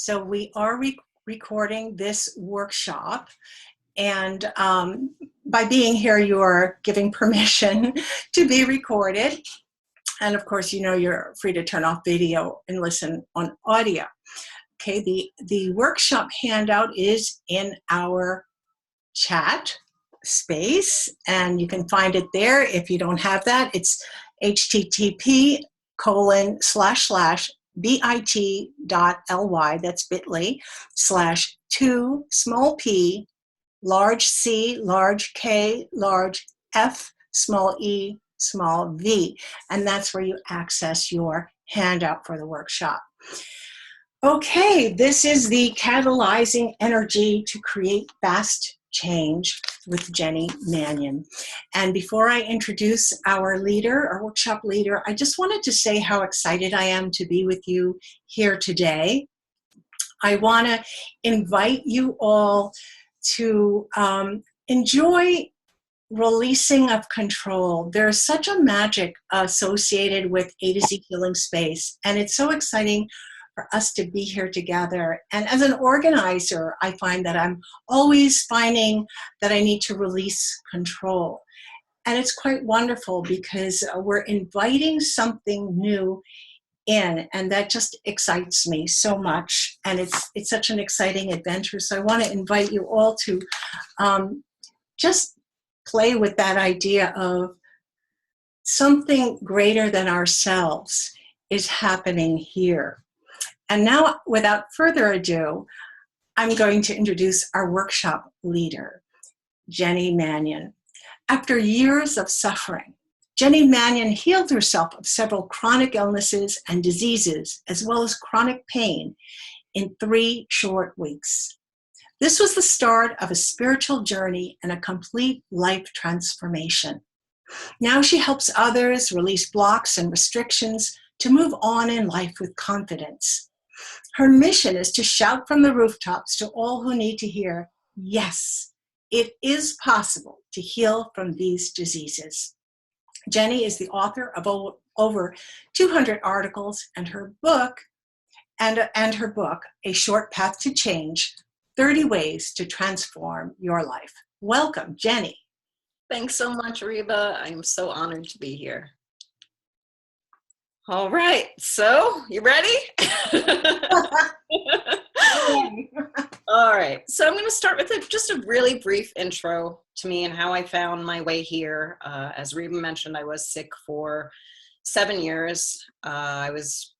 So we are recording this workshop, and by being here, you're giving permission to be recorded. And of course, you know, you're free to turn off video and listen on audio. Okay, the workshop handout is in our chat space, and you can find it there. If you don't have that, it's http://bit.ly, that's bit.ly/2 small p large C large K large F small e small v, and that's where you access your handout for the workshop. Okay, this is the Catalyzing Energy to Create Fast Change with Jenny Mannion. And before I introduce our leader, our workshop leader, I just wanted to say how excited I am to be with you here today. I want to invite you all to enjoy releasing of control. There's such a magic associated with AtoZ Healing Space, and it's so exciting for us to be here together. And as an organizer, I find that I'm always finding that I need to release control. And it's quite wonderful because we're inviting something new in, and that just excites me so much. And it's such an exciting adventure. So I want to invite you all to just play with that idea of something greater than ourselves is happening here. And now, without further ado, I'm going to introduce our workshop leader, Jenny Mannion. After years of suffering, Jenny Mannion healed herself of several chronic illnesses and diseases, as well as chronic pain, in 3 short weeks. This was the start of a spiritual journey and a complete life transformation. Now she helps others release blocks and restrictions to move on in life with confidence. Her mission is to shout from the rooftops to all who need to hear, yes, it is possible to heal from these diseases. Jenny is the author of over 200 articles, and her book, A Short Path to Change, 30 Ways to Transform Your Life. Welcome, Jenny. Thanks so much, Reba. I am so honored to be here. All right, so you ready? All right, so I'm going to start with just a really brief intro to me and how I found my way here. As Reba mentioned, I was sick for 7 years. I was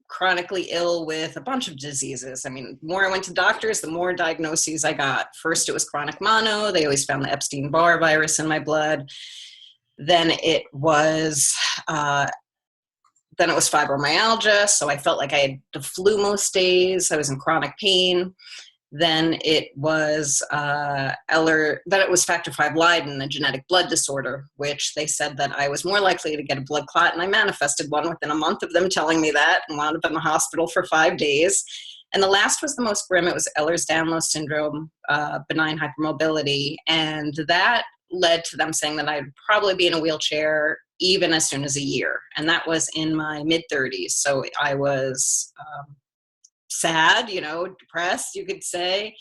chronically ill with a bunch of diseases. I mean, the more I went to doctors, the more diagnoses I got. First, it was chronic mono. They always found the Epstein-Barr virus in my blood. Then it was fibromyalgia, so I felt like I had the flu most days. I was in chronic pain. Then it was factor V Leiden, a genetic blood disorder, which they said that I was more likely to get a blood clot, and I manifested one within a month of them telling me that, and wound up in the hospital for 5 days. And the last was the most grim. It was Ehlers-Danlos syndrome, benign hypermobility, and that led to them saying that I'd probably be in a wheelchair even as soon as a year. And that was in my mid-30s. So I was sad, depressed, you could say.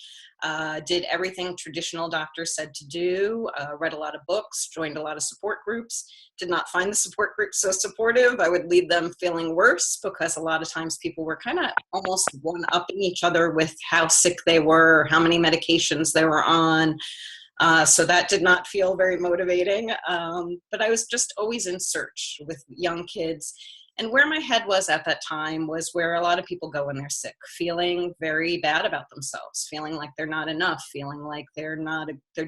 Did everything traditional doctors said to do, read a lot of books, joined a lot of support groups, did not find the support groups so supportive. I would leave them feeling worse because a lot of times people were kind of almost one-upping each other with how sick they were, how many medications they were on. So that did not feel very motivating, but I was just always in search with young kids. And where my head was at that time was where a lot of people go when they're sick, feeling very bad about themselves, feeling like they're not enough, feeling like they're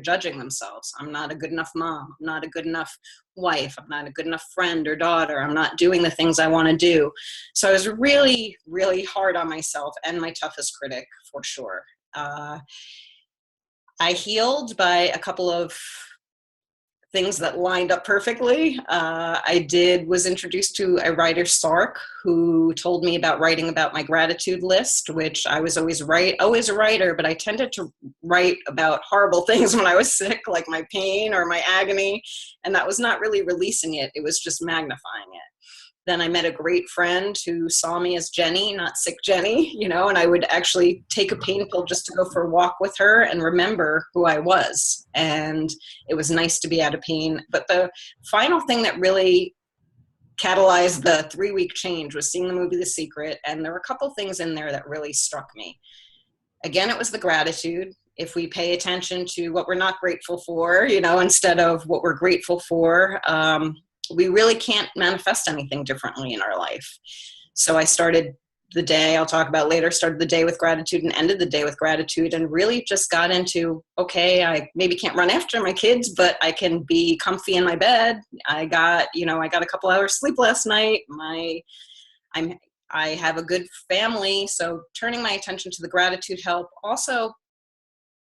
judging themselves. I'm not a good enough mom. I'm not a good enough wife. I'm not a good enough friend or daughter. I'm not doing the things I want to do. So I was really, really hard on myself and my toughest critic, for sure. I healed by a couple of things that lined up perfectly. Was introduced to a writer, Sark, who told me about writing about my gratitude list, which I was always a writer, but I tended to write about horrible things when I was sick, like my pain or my agony, and that was not really releasing it. It was just magnifying it. Then I met a great friend who saw me as Jenny, not sick Jenny, and I would actually take a pain pill just to go for a walk with her and remember who I was. And it was nice to be out of pain. But the final thing that really catalyzed the 3-week change was seeing the movie The Secret. And there were a couple things in there that really struck me. Again, it was the gratitude. If we pay attention to what we're not grateful for, instead of what we're grateful for, we really can't manifest anything differently in our life. So I started the day, I'll talk about later, started the day with gratitude and ended the day with gratitude, and really just got into, okay, I maybe can't run after my kids, but I can be comfy in my bed. I got a couple hours sleep last night. I have a good family. So turning my attention to the gratitude helped. Also,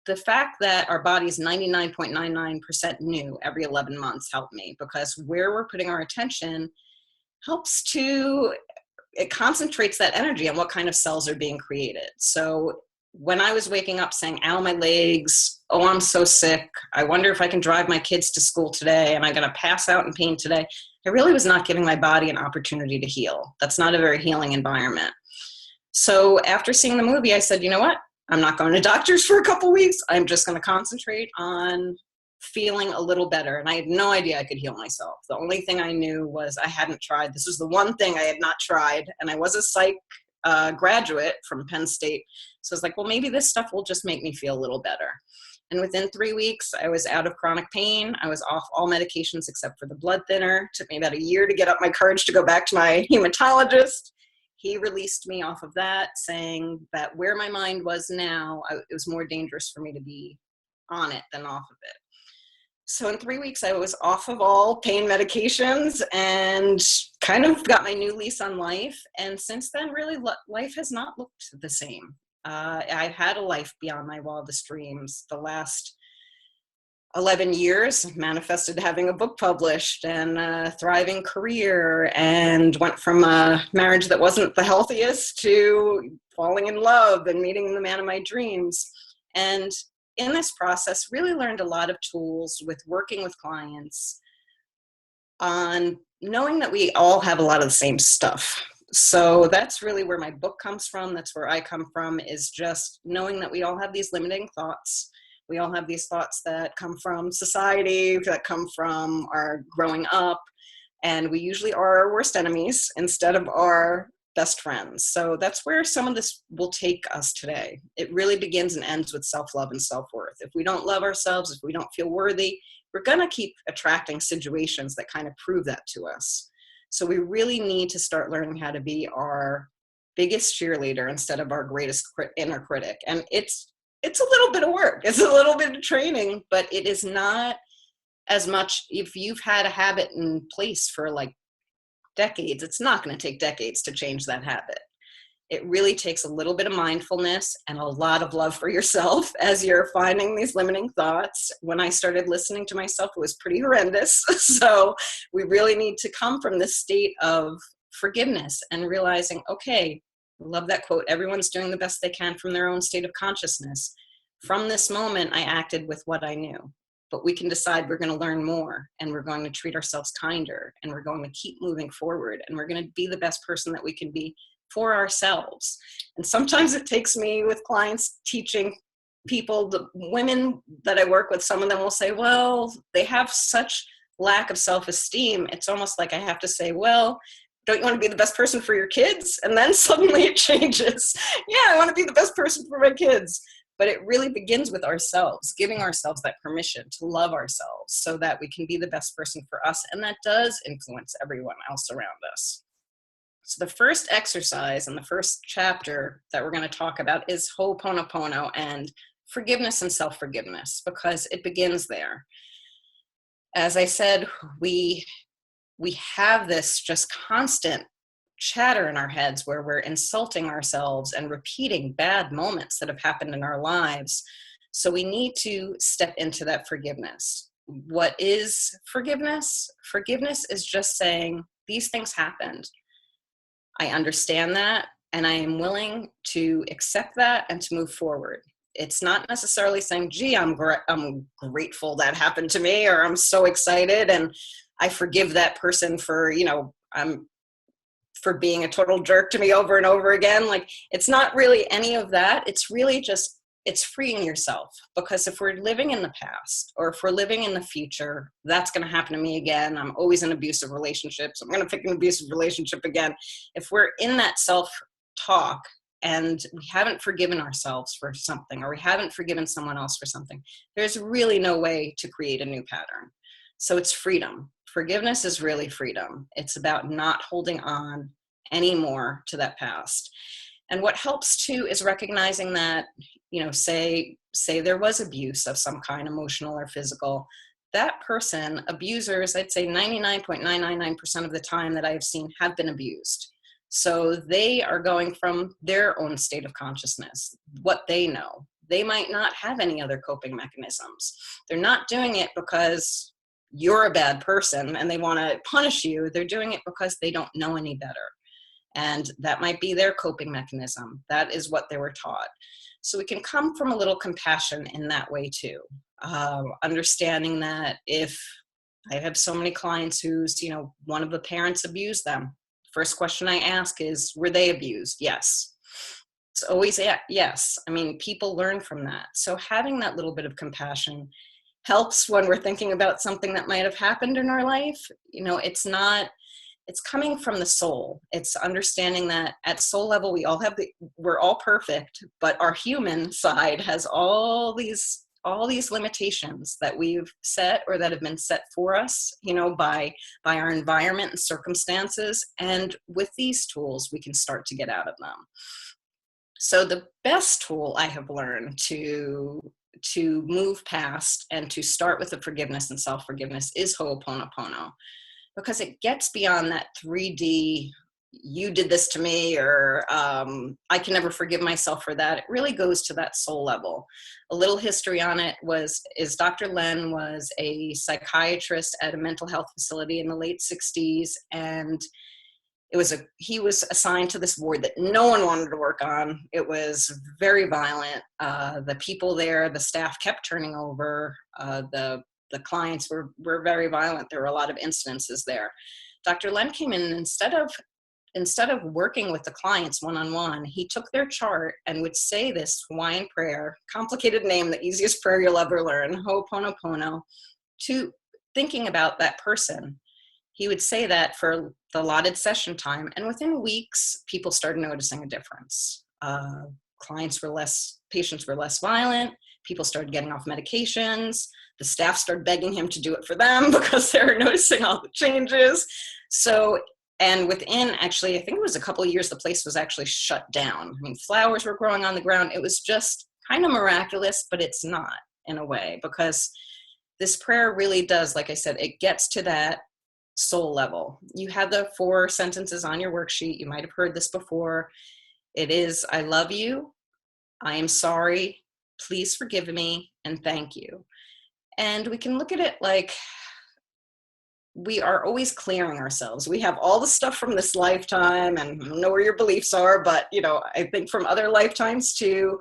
the fact that our body is 99.99% new every 11 months helped me, because where we're putting our attention it concentrates that energy on what kind of cells are being created. So when I was waking up saying, ow, my legs, oh, I'm so sick, I wonder if I can drive my kids to school today, am I going to pass out in pain today? I really was not giving my body an opportunity to heal. That's not a very healing environment. So after seeing the movie, I said, you know what? I'm not going to doctors for a couple weeks. I'm just going to concentrate on feeling a little better. And I had no idea I could heal myself. The only thing I knew was I hadn't tried. This was the one thing I had not tried. And I was a psych graduate from Penn State. So I was like, well, maybe this stuff will just make me feel a little better. And within 3 weeks, I was out of chronic pain. I was off all medications except for the blood thinner. It took me about a year to get up my courage to go back to my hematologist. He released me off of that, saying that where my mind was now, it was more dangerous for me to be on it than off of it. So in 3 weeks, I was off of all pain medications and kind of got my new lease on life. And since then, really, life has not looked the same. I've had a life beyond my wildest dreams. The last 11 years manifested having a book published and a thriving career, and went from a marriage that wasn't the healthiest to falling in love and meeting the man of my dreams. And in this process, really learned a lot of tools with working with clients on knowing that we all have a lot of the same stuff. So that's really where my book comes from. That's where I come from, is just knowing that we all have these limiting thoughts. We all have these thoughts that come from society, that come from our growing up, and we usually are our worst enemies instead of our best friends. So that's where some of this will take us today. It really begins and ends with self-love and self-worth. If we don't love ourselves, if we don't feel worthy, we're going to keep attracting situations that kind of prove that to us. So we really need to start learning how to be our biggest cheerleader instead of our greatest inner critic. And it's a little bit of work. It's a little bit of training, but it is not as much. If you've had a habit in place for like decades, it's not going to take decades to change that habit. It really takes a little bit of mindfulness and a lot of love for yourself as you're finding these limiting thoughts. When I started listening to myself, it was pretty horrendous. So we really need to come from this state of forgiveness and realizing, okay, I love that quote, everyone's doing the best they can from their own state of consciousness. From this moment, I acted with what I knew. But we can decide we're going to learn more, and we're going to treat ourselves kinder, and we're going to keep moving forward, and we're going to be the best person that we can be for ourselves. And sometimes it takes me with clients teaching people, the women that I work with, some of them will say, well, they have such lack of self-esteem. It's almost like I have to say, well, don't you want to be the best person for your kids? And then suddenly it changes. Yeah, I want to be the best person for my kids. But it really begins with ourselves, giving ourselves that permission to love ourselves so that we can be the best person for us. And that does influence everyone else around us. So the first exercise and the first chapter that we're going to talk about is Ho'oponopono and forgiveness and self-forgiveness, because it begins there. As I said, we have this just constant chatter in our heads where we're insulting ourselves and repeating bad moments that have happened in our lives. So we need to step into that forgiveness. What is forgiveness? Forgiveness is just saying, these things happened. I understand that, and I am willing to accept that and to move forward. It's not necessarily saying, gee, I'm grateful that happened to me, or I'm so excited and I forgive that person for, I'm for being a total jerk to me over and over again. Like, it's not really any of that. It's really just, it's freeing yourself. Because if we're living in the past, or if we're living in the future, that's going to happen to me again. I'm always in abusive relationships. I'm going to pick an abusive relationship again. If we're in that self-talk and we haven't forgiven ourselves for something, or we haven't forgiven someone else for something, there's really no way to create a new pattern. So it's freedom. Forgiveness is really freedom. It's about not holding on anymore to that past. And what helps too is recognizing that, you know, say there was abuse of some kind, emotional or physical. That person, abusers, I'd say 99.999% of the time that I've seen have been abused. So they are going from their own state of consciousness, what they know. They might not have any other coping mechanisms. They're not doing it because you're a bad person and they want to punish you. They're doing it because they don't know any better. And that might be their coping mechanism. That is what they were taught. So we can come from a little compassion in that way too. Understanding that if I have so many clients who's, you know, one of the parents abused them, first question I ask is, were they abused? Yes. It's always yes. I mean, people learn from that. So having that little bit of compassion helps when we're thinking about something that might have happened in our life. You know, it's coming from the soul. It's understanding that at soul level, we're all perfect, but our human side has all these limitations that we've set, or that have been set for us, you know, by our environment and circumstances. And with these tools, we can start to get out of them. So the best tool I have learned to move past and to start with the forgiveness and self-forgiveness is Ho'oponopono, because it gets beyond that 3D, you did this to me, or I can never forgive myself for that. It really goes to that soul level. A little history on it is Dr. Len was a psychiatrist at a mental health facility in the late 60s, and he was assigned to this ward that no one wanted to work on. It was very violent. The people there, the staff kept turning over. The clients were very violent. There were a lot of incidences there. Dr. Len came in, and instead of working with the clients one-on-one, he took their chart and would say this Hawaiian prayer, complicated name, the easiest prayer you'll ever learn, Ho'oponopono, to thinking about that person. He would say that for the allotted session time, and within weeks, people started noticing a difference. Patients were less violent, people started getting off medications, the staff started begging him to do it for them because they were noticing all the changes. So, and within, actually, I think it was a couple of years, the place was actually shut down. I mean, flowers were growing on the ground. It was just kind of miraculous, but it's not, in a way, because this prayer really does, like I said, it gets to that soul level. You have the 4 sentences on your worksheet. You might have heard this before. It is, I love you, I am sorry, please forgive me, and thank you. And we can look at it like we are always clearing ourselves. We have all the stuff from this lifetime, and I don't know where your beliefs are, but, you know, I think from other lifetimes too.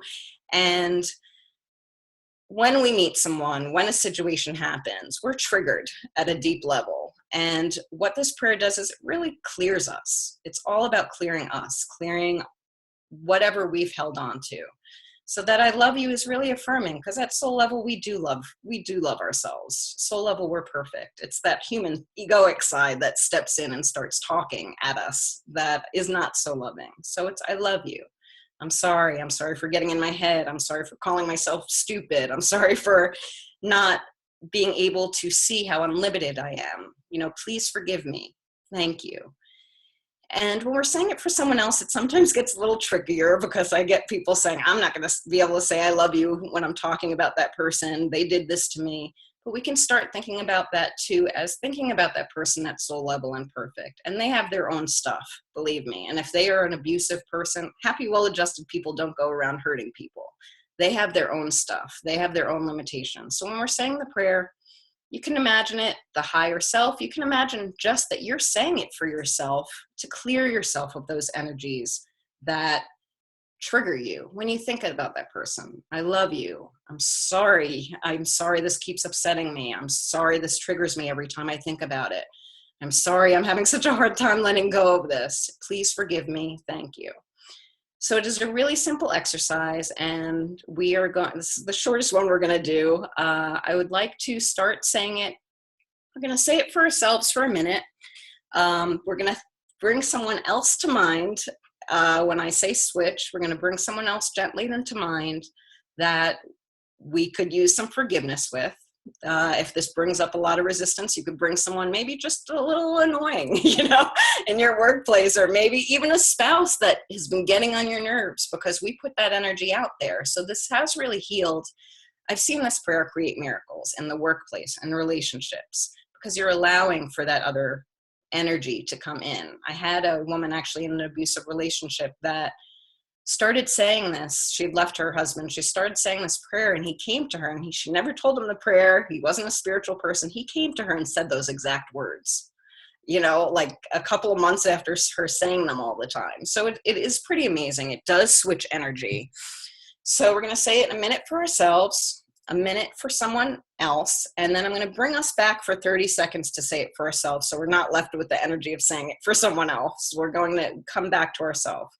And when we meet someone, when a situation happens, we're triggered at a deep level. And what this prayer does is it really clears us. It's all about clearing us, clearing whatever we've held on to. So that I love you is really affirming, because at soul level, we do love ourselves. Soul level, we're perfect. It's that human egoic side that steps in and starts talking at us that is not so loving. So it's, I love you. I'm sorry for getting in my head. I'm sorry for calling myself stupid. I'm sorry for not being able to see how unlimited I am. You know, please forgive me. Thank you. And when we're saying it for someone else, it sometimes gets a little trickier, because I get people saying, I'm not going to be able to say I love you when I'm talking about that person. They did this to me. But we can start thinking about that too, as thinking about that person at soul level and perfect. And they have their own stuff, believe me. And if they are an abusive person, happy, well-adjusted people don't go around hurting people. They have their own stuff. They have their own limitations. So when we're saying the prayer, you can imagine it, the higher self. You can imagine just that you're saying it for yourself to clear yourself of those energies that trigger you when you think about that person. I love you. I'm sorry this keeps upsetting me. I'm sorry this triggers me every time I think about it. I'm sorry I'm having such a hard time letting go of this. Please forgive me. Thank you. So it is a really simple exercise, and we are going, this is the shortest one we're going to do. I would like to start saying it. We're going to say it for ourselves for a minute. We're going to bring someone else to mind. When I say switch, we're going to bring someone else gently into mind that we could use some forgiveness with. If this brings up a lot of resistance, you could bring someone maybe just a little annoying, in your workplace, or maybe even a spouse that has been getting on your nerves, because we put that energy out there. So this has really healed. I've seen this prayer create miracles in the workplace and relationships, because you're allowing for that other energy to come in. I had a woman actually in an abusive relationship that started saying this. She'd left her husband. She started saying this prayer, and he came to her, and she never told him the prayer. He wasn't a spiritual person. He came to her and said those exact words, like a couple of months after her saying them all the time. So it is pretty amazing. It does switch energy. So we're going to say it in a minute for ourselves, a minute for someone else, and then I'm going to bring us back for 30 seconds to say it for ourselves, so we're not left with the energy of saying it for someone else. We're going to come back to ourselves.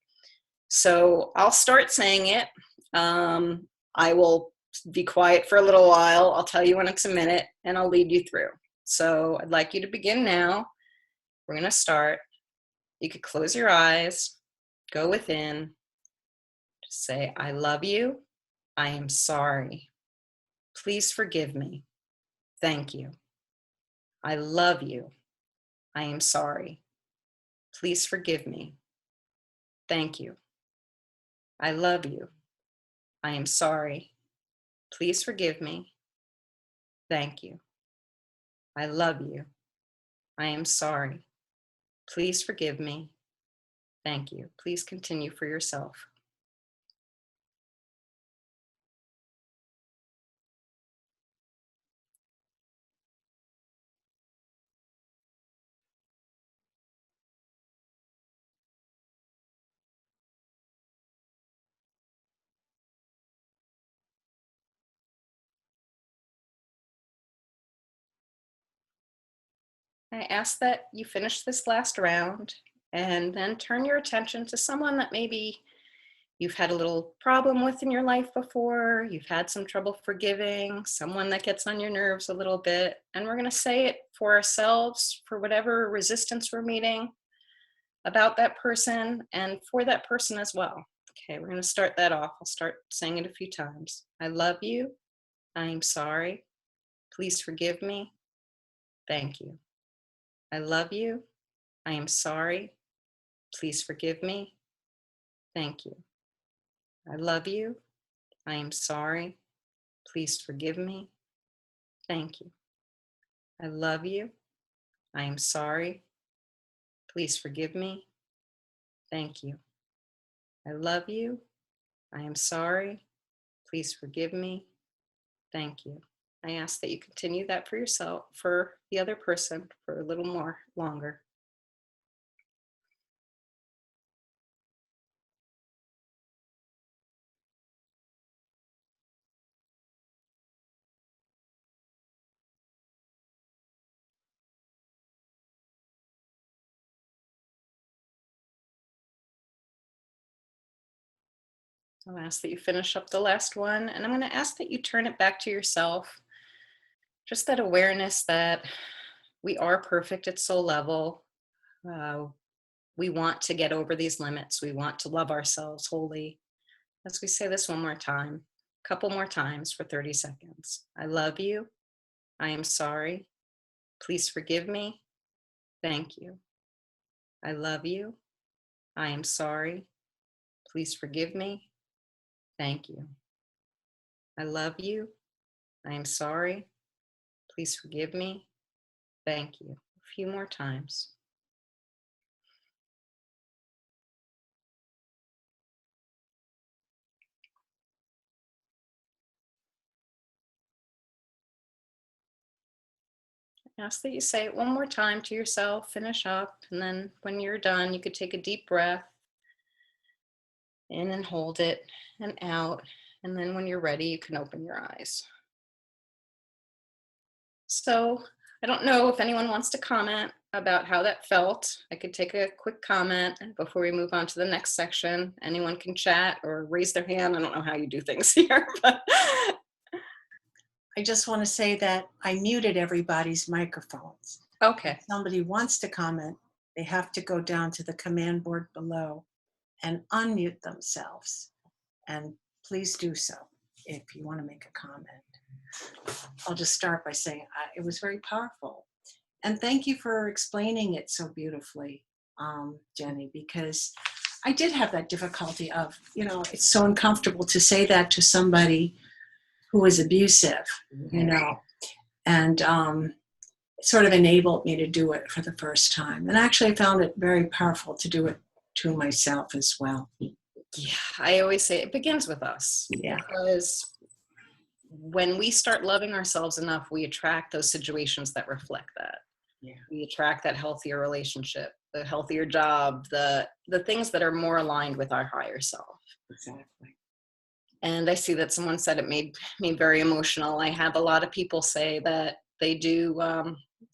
So I'll start saying it. I will be quiet for a little while. I'll tell you when it's a minute, and I'll lead you through. So I'd like you to begin now. We're going to start. You could close your eyes, go within, just say, I love you. I am sorry. Please forgive me. Thank you. I love you. I am sorry. Please forgive me. Thank you. I love you. I am sorry. Please forgive me. Thank you. I love you. I am sorry. Please forgive me. Thank you. Please continue for yourself. I ask that you finish this last round and then turn your attention to someone that maybe you've had a little problem with in your life before, you've had some trouble forgiving, someone that gets on your nerves a little bit. And we're going to say it for ourselves, for whatever resistance we're meeting about that person, and for that person as well. Okay, we're going to start that off. I'll start saying it a few times. I love you. I'm sorry. Please forgive me. Thank you. I love you. I am sorry. Please forgive me. Thank you. I love you. I am sorry. Please forgive me. Thank you. I love you. I am sorry. Please forgive me. Thank you. I love you. I am sorry. Please forgive me. Thank you. I ask that you continue that for yourself, for the other person, for a little more longer. I'll ask that you finish up the last one, and I'm going to ask that you turn it back to yourself. Just that awareness that we are perfect at soul level. We want to get over these limits. We want to love ourselves wholly. As we say this one more time, a couple more times for 30 seconds. I love you. I am sorry. Please forgive me. Thank you. I love you. I am sorry. Please forgive me. Thank you. I love you. I am sorry. Please forgive me. Thank you. A few more times. Ask that you say it one more time to yourself, finish up, and then when you're done, you could take a deep breath in and hold it, and out. And then when you're ready, you can open your eyes. So I don't know if anyone wants to comment about how that felt. I could take a quick comment before we move on to the next section. Anyone can chat or raise their hand. I don't know how you do things here, but I just want to say that I muted everybody's microphones. If okay. somebody wants to comment, they have to go down to the command board below and unmute themselves. And please do so if you want to make a comment. I'll just start by saying it was very powerful. And thank you for explaining it so beautifully, Jenny, because I did have that difficulty of, it's so uncomfortable to say that to somebody who is abusive, and it sort of enabled me to do it for the first time. And actually I found it very powerful to do it to myself as well. Yeah, I always say it begins with us. Yeah. Because when we start loving ourselves enough, we attract those situations that reflect that. Yeah. We attract that healthier relationship, the healthier job, the things that are more aligned with our higher self. Exactly. And I see that someone said it made me very emotional. I have a lot of people say that they do,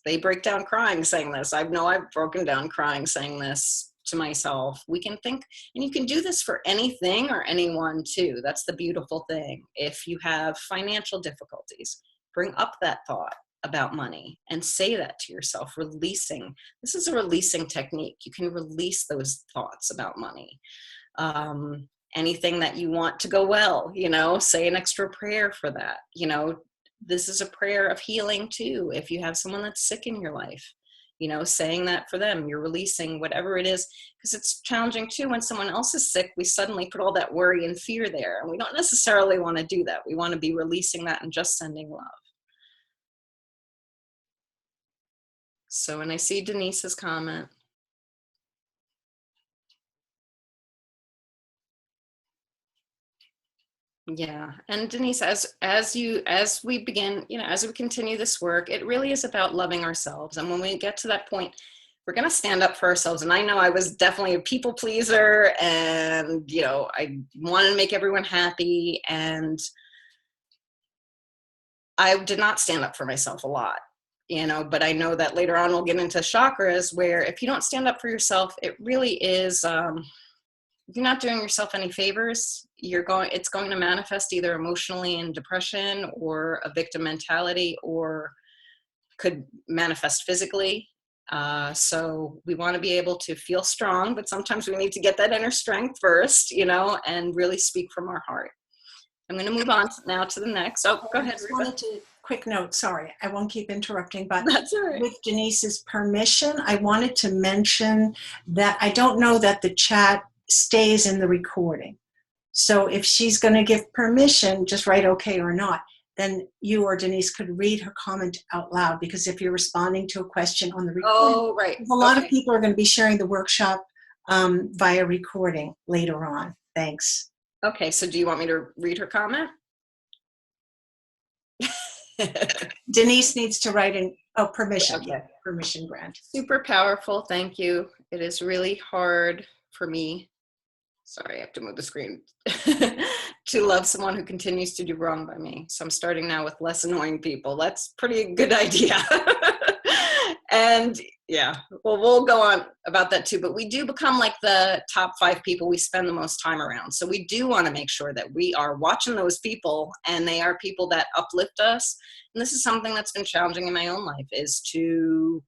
they break down crying saying this. I've broken down crying saying this to myself. We can think, and you can do this for anything or anyone too. That's the beautiful thing. If you have financial difficulties, bring up that thought about money and say that to yourself, releasing. This is a releasing technique. You can release those thoughts about money. Anything that you want to go well, say an extra prayer for that. This is a prayer of healing too. If you have someone that's sick in your life, saying that for them, you're releasing whatever it is, because it's challenging too. When someone else is sick, we suddenly put all that worry and fear there, and we don't necessarily want to do that. We want to be releasing that and just sending love. So, and I see Denise's comment. Yeah. And Denise, as we begin, as we continue this work, it really is about loving ourselves. And when we get to that point, we're going to stand up for ourselves. And I know I was definitely a people pleaser, and, I wanted to make everyone happy. And I did not stand up for myself a lot, but I know that later on we'll get into chakras, where if you don't stand up for yourself, it really is, you're not doing yourself any favors. It's going to manifest either emotionally in depression or a victim mentality, or could manifest physically. So we want to be able to feel strong, but sometimes we need to get that inner strength first, and really speak from our heart. I'm going to move on now to the next. Oh, go ahead, I just Ruba. wanted to, quick note, sorry, I won't keep interrupting, but That's all right. with Denise's permission, I wanted to mention that I don't know that the chat stays in the recording. So if she's going to give permission, just write okay or not, then you or Denise could read her comment out loud, because if you're responding to a question on the recording, right. a lot of people are going to be sharing the workshop via recording later on. Thanks. Okay, so do you want me to read her comment? Denise needs to write in, permission. Okay. Permission grant. Super powerful. Thank you. It is really hard for me. Sorry, I have to move the screen. To love someone who continues to do wrong by me. So I'm starting now with less annoying people. That's pretty good idea. And yeah, well, we'll go on about that too, but we do become like the top 5 people we spend the most time around. So we do want to make sure that we are watching those people, and they are people that uplift us. And this is something that's been challenging in my own life, is to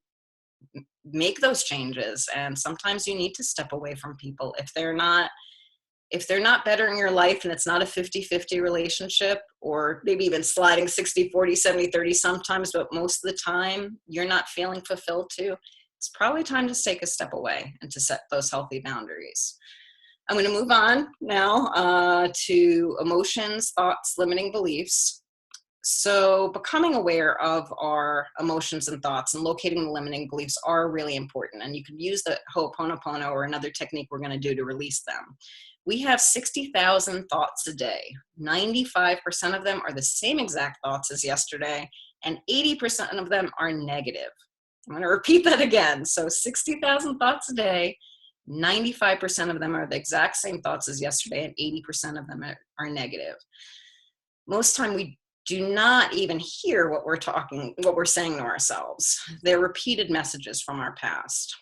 make those changes. And sometimes you need to step away from people if they're not bettering your life, and it's not a 50-50 relationship, or maybe even sliding 60-40, 70-30 sometimes, but most of the time you're not feeling fulfilled too. It's probably time to take a step away and to set those healthy boundaries. I'm going to move on now to emotions, thoughts, limiting beliefs. So becoming aware of our emotions and thoughts and locating the limiting beliefs are really important. And you can use the Ho'oponopono or another technique we're going to do to release them. We have 60,000 thoughts a day. 95% of them are the same exact thoughts as yesterday, and 80% of them are negative. I'm going to repeat that again. So 60,000 thoughts a day, 95% of them are the exact same thoughts as yesterday, and 80% of them are negative. Most time we do not even hear what we're saying to ourselves. They're repeated messages from our past.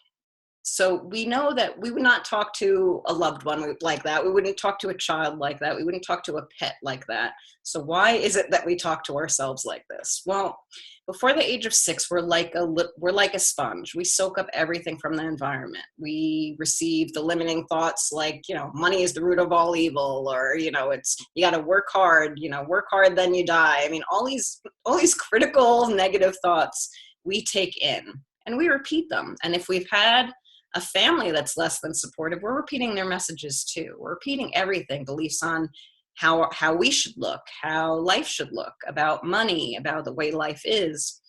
So we know that we would not talk to a loved one like that. We wouldn't talk to a child like that. We wouldn't talk to a pet like that. So why is it that we talk to ourselves like this? Well, before the age of 6, we're like a sponge. We soak up everything from the environment. We receive the limiting thoughts like, money is the root of all evil, or, it's, you got to work hard, work hard, then you die. I mean, all these critical negative thoughts we take in and we repeat them. And if we've had a family that's less than supportive, we're repeating their messages too. We're repeating everything, beliefs on how we should look, how life should look, about money, about the way life is.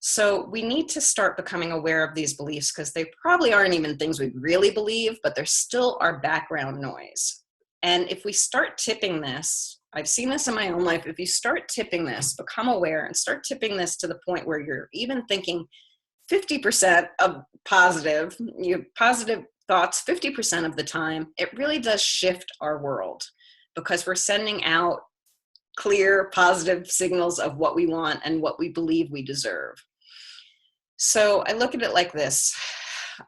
So we need to start becoming aware of these beliefs, because they probably aren't even things we really believe, but they're still our background noise. And if we start tipping this, I've seen this in my own life, if you start tipping this, become aware and start tipping this to the point where you're even thinking 50% of positive thoughts 50% of the time, it really does shift our world, because we're sending out clear, positive signals of what we want and what we believe we deserve. So I look at it like this.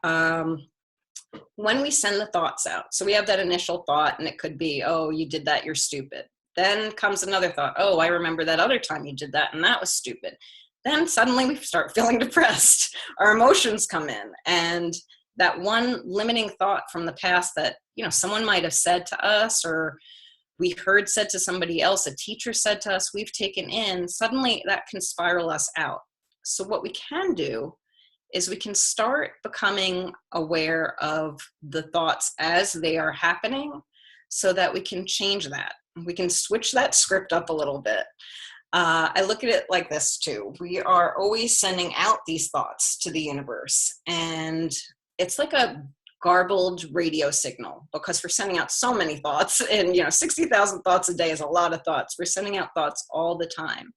When we send the thoughts out, so we have that initial thought, and it could be, oh, you did that, you're stupid. Then comes another thought, oh, I remember that other time you did that, and that was stupid. Then suddenly we start feeling depressed. Our emotions come in, and that one limiting thought from the past that, someone might have said to us, or we heard said to somebody else, a teacher said to us, we've taken in, suddenly that can spiral us out. So what we can do is we can start becoming aware of the thoughts as they are happening, so that we can change that. We can switch that script up a little bit. I look at it like this too. We are always sending out these thoughts to the universe, and it's like a garbled radio signal, because we're sending out so many thoughts, and 60,000 thoughts a day is a lot of thoughts. We're sending out thoughts all the time.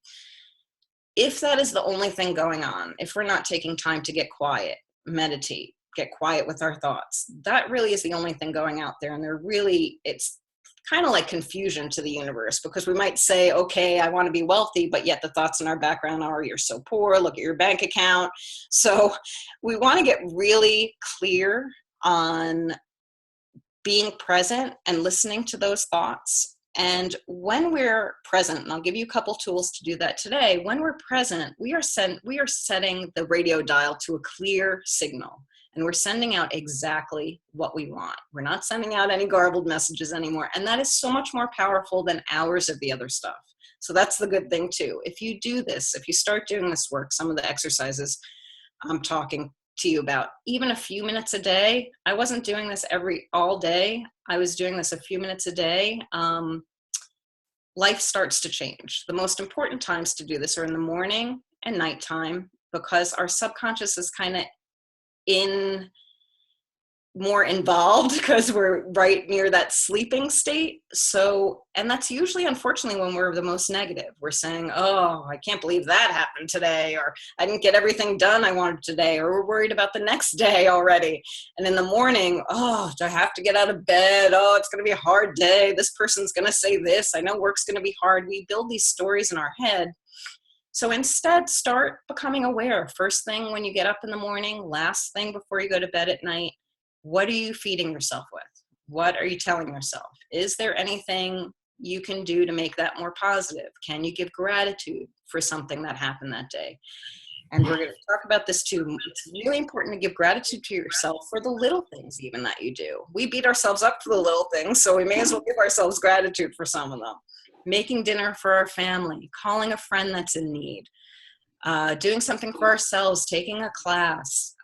If that is the only thing going on, if we're not taking time to get quiet, meditate, get quiet with our thoughts, that really is the only thing going out there. And it's kind of like confusion to the universe, because we might say, okay, I want to be wealthy, but yet the thoughts in our background are, you're so poor, look at your bank account. So we want to get really clear on being present and listening to those thoughts. And when we're present, and I'll give you a couple tools to do that today, when we're present, we are setting the radio dial to a clear signal. And we're sending out exactly what we want. We're not sending out any garbled messages anymore. And that is so much more powerful than hours of the other stuff. So that's the good thing too. If you do this, if you start doing this work, some of the exercises I'm talking to you about, even a few minutes a day. I wasn't doing this all day. I was doing this a few minutes a day. Life starts to change. The most important times to do this are in the morning and nighttime, because our subconscious is kind of more involved, because we're right near that sleeping state. So, and that's usually, unfortunately, when we're the most negative. We're saying, oh, I can't believe that happened today, or I didn't get everything done I wanted today, or we're worried about the next day already. And in the morning, oh, do I have to get out of bed? Oh, it's going to be a hard day. This person's going to say this. I know work's going to be hard. We build these stories in our head. So instead, start becoming aware. First thing when you get up in the morning, last thing before you go to bed at night. What are you feeding yourself with? What are you telling yourself? Is there anything you can do to make that more positive? Can you give gratitude for something that happened that day? And we're going to talk about this too. It's really important to give gratitude to yourself for the little things even that you do. We beat ourselves up for the little things, so we may as well give ourselves gratitude for some of them. Making dinner for our family, calling a friend that's in need, doing something for ourselves, taking a class,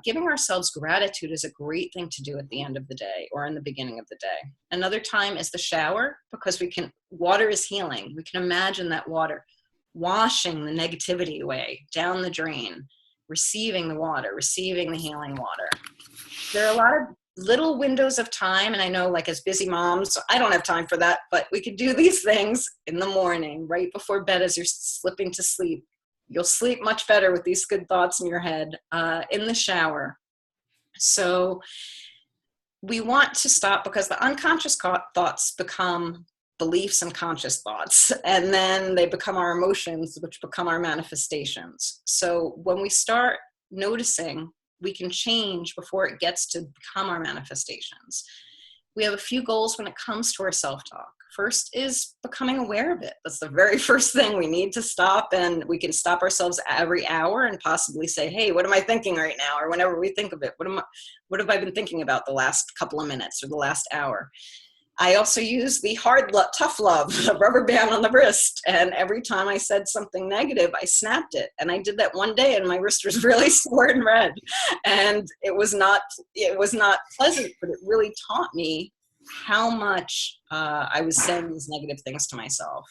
giving ourselves gratitude is a great thing to do at the end of the day or in the beginning of the day. Another time is the shower, because water is healing. We can imagine that water washing the negativity away down the drain, receiving the water, receiving the healing water. There are a lot of little windows of time, and I know, like, as busy moms, I don't have time for that, but we could do these things in the morning, right before bed, as you're slipping to sleep. You'll sleep much better with these good thoughts in your head, in the shower. So we want to stop, because the unconscious thoughts become beliefs and conscious thoughts, and then they become our emotions, which become our manifestations. So when we start noticing, we can change before it gets to become our manifestations. We have a few goals when it comes to our self-talk. First is becoming aware of it. That's the very first thing. We need to stop, and we can stop ourselves every hour and possibly say, hey, what am I thinking right now? Or whenever we think of it, what have I been thinking about the last couple of minutes or the last hour? I also use the tough love, the rubber band on the wrist. And every time I said something negative, I snapped it. And I did that one day, and my wrist was really sore and red. And it was not pleasant, but it really taught me how much I was saying these negative things to myself.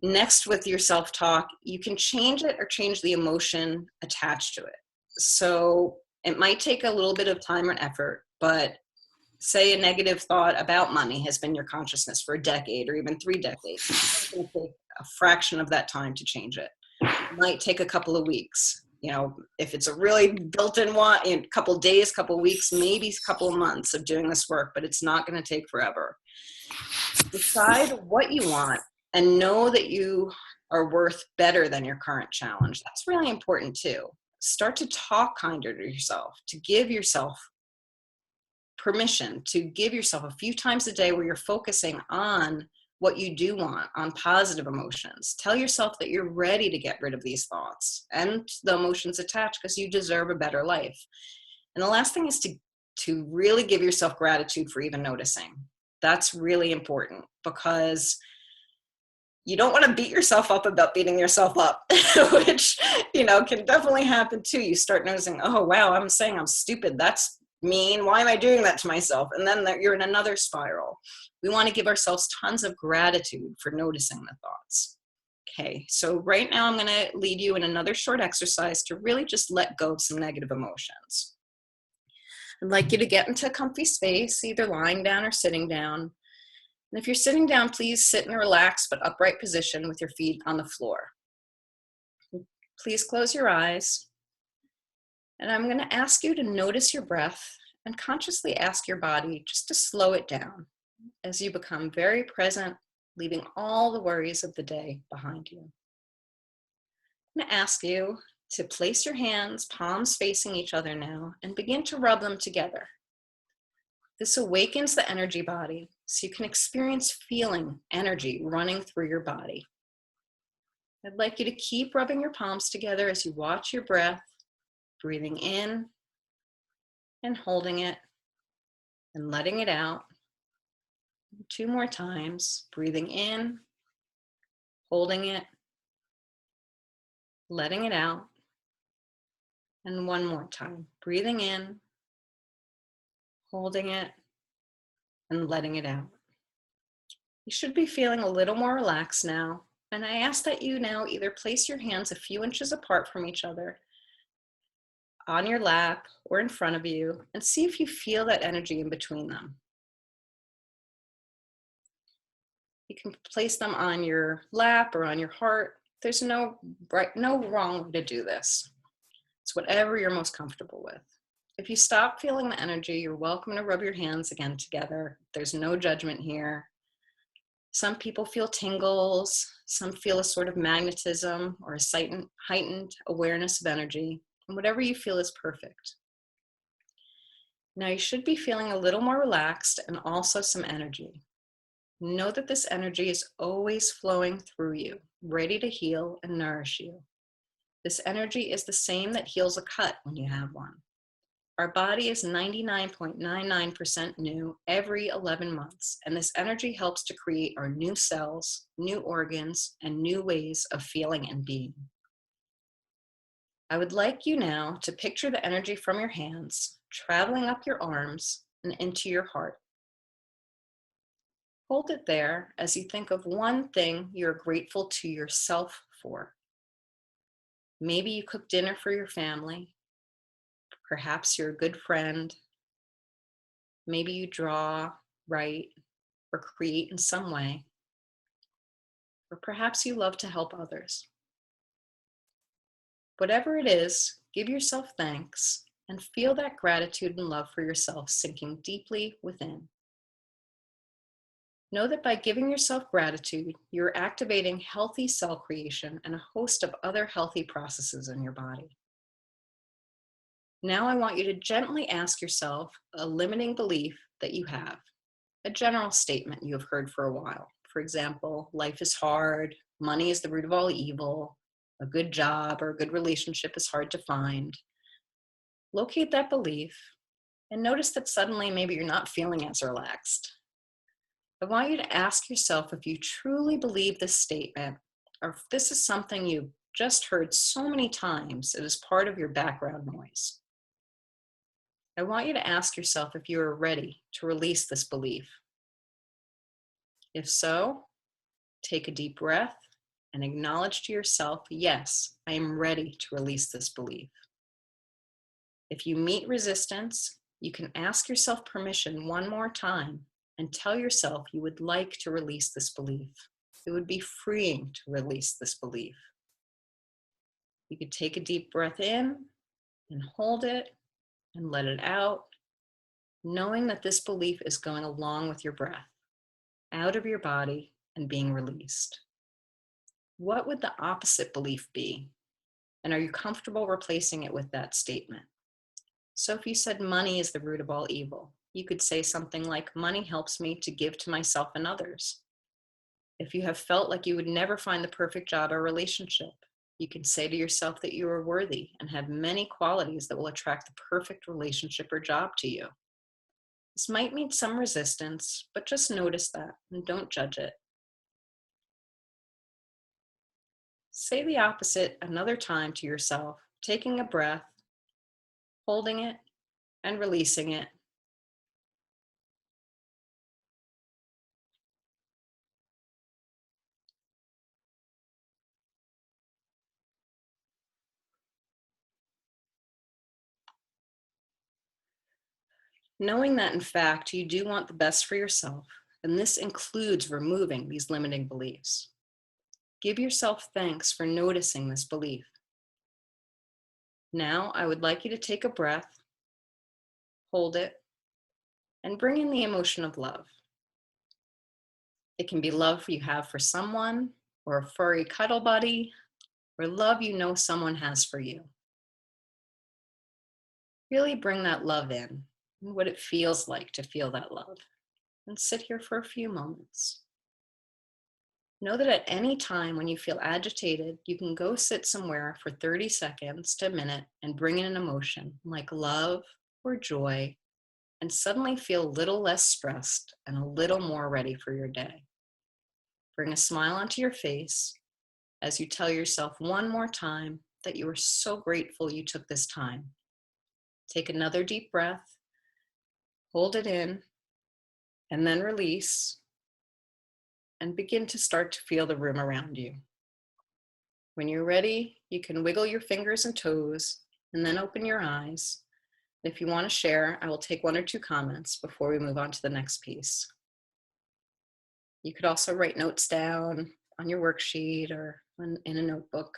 Next, with your self-talk, you can change it or change the emotion attached to it. So it might take a little bit of time and effort, but say a negative thought about money has been your consciousness for a decade or even 3 decades. It's going to take a fraction of that time to change it. It might take a couple of weeks. You know, if it's a really built-in one, in a couple of days, couple of weeks, maybe a couple of months of doing this work, but it's not going to take forever. Decide what you want and know that you are worth better than your current challenge. That's really important too. Start to talk kinder to yourself, to give yourself permission, to give yourself a few times a day where you're focusing on what you do want, on positive emotions. Tell yourself that you're ready to get rid of these thoughts and the emotions attached, because you deserve a better life. And the last thing is to really give yourself gratitude for even noticing. That's really important, because you don't want to beat yourself up about beating yourself up, which, you know, can definitely happen too. You start noticing, oh, wow, I'm saying I'm stupid. That's mean. Why am I doing that to myself? And then you're in another spiral. We want to give ourselves tons of gratitude for noticing the thoughts. Okay, so right now I'm going to lead you in another short exercise to really just let go of some negative emotions. I'd like you to get into a comfy space, either lying down or sitting down. And if you're sitting down, please sit in a relaxed but upright position with your feet on the floor. Please close your eyes. And I'm going to ask you to notice your breath and consciously ask your body just to slow it down as you become very present, leaving all the worries of the day behind you. I'm going to ask you to place your hands, palms facing each other now, and begin to rub them together. This awakens the energy body so you can experience feeling energy running through your body. I'd like you to keep rubbing your palms together as you watch your breath, breathing in and holding it and letting it out. 2 more times, breathing in, holding it, letting it out. And 1 more time, breathing in, holding it, and letting it out. You should be feeling a little more relaxed now. And I ask that you now either place your hands a few inches apart from each other on your lap or in front of you, and see if you feel that energy in between them. You can place them on your lap or on your heart. There's no wrong way to do this. It's whatever you're most comfortable with. If you stop feeling the energy, you're welcome to rub your hands again together. There's no judgment here. Some people feel tingles. Some feel a sort of magnetism or a heightened awareness of energy. And whatever you feel is perfect. Now you should be feeling a little more relaxed and also some energy. Know that this energy is always flowing through you, ready to heal and nourish you. This energy is the same that heals a cut when you have one. Our body is 99.99% new every 11 months, and this energy helps to create our new cells, new organs, and new ways of feeling and being. I would like you now to picture the energy from your hands traveling up your arms and into your heart. Hold it there as you think of one thing you're grateful to yourself for. Maybe you cook dinner for your family. Perhaps you're a good friend. Maybe you draw, write, or create in some way. Or perhaps you love to help others. Whatever it is, give yourself thanks and feel that gratitude and love for yourself sinking deeply within. Know that by giving yourself gratitude, you're activating healthy cell creation and a host of other healthy processes in your body. Now I want you to gently ask yourself a limiting belief that you have, a general statement you have heard for a while. For example, life is hard, money is the root of all evil, a good job or a good relationship is hard to find. Locate that belief and notice that suddenly maybe you're not feeling as relaxed. I want you to ask yourself if you truly believe this statement, or if this is something you've just heard so many times it is part of your background noise. I want you to ask yourself if you are ready to release this belief. If so, take a deep breath and acknowledge to yourself, yes, I am ready to release this belief. If you meet resistance, you can ask yourself permission one more time and tell yourself you would like to release this belief. It would be freeing to release this belief. You could take a deep breath in and hold it and let it out, knowing that this belief is going along with your breath, out of your body and being released. What would the opposite belief be? And are you comfortable replacing it with that statement? So if you said money is the root of all evil, you could say something like, money helps me to give to myself and others. If you have felt like you would never find the perfect job or relationship, you can say to yourself that you are worthy and have many qualities that will attract the perfect relationship or job to you. This might meet some resistance, but just notice that and don't judge it. Say the opposite another time to yourself, taking a breath, holding it, and releasing it. Knowing that, in fact, you do want the best for yourself, and this includes removing these limiting beliefs. Give yourself thanks for noticing this belief. Now, I would like you to take a breath, hold it, and bring in the emotion of love. It can be love you have for someone, or a furry cuddle buddy, or love you know someone has for you. Really bring that love in and what it feels like to feel that love. And sit here for a few moments. Know that at any time when you feel agitated, you can go sit somewhere for 30 seconds to a minute and bring in an emotion like love or joy, and suddenly feel a little less stressed and a little more ready for your day. Bring a smile onto your face as you tell yourself one more time that you are so grateful you took this time. Take another deep breath, hold it in, and then release, and begin to start to feel the room around you. When you're ready, you can wiggle your fingers and toes and then open your eyes. If you want to share, I will take one or two comments before we move on to the next piece. You could also write notes down on your worksheet or in a notebook.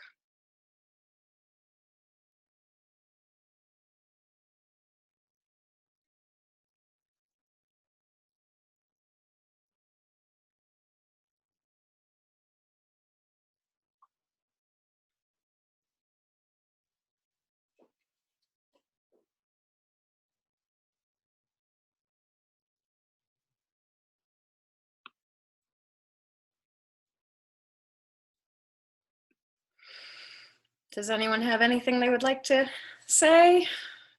Does anyone have anything they would like to say?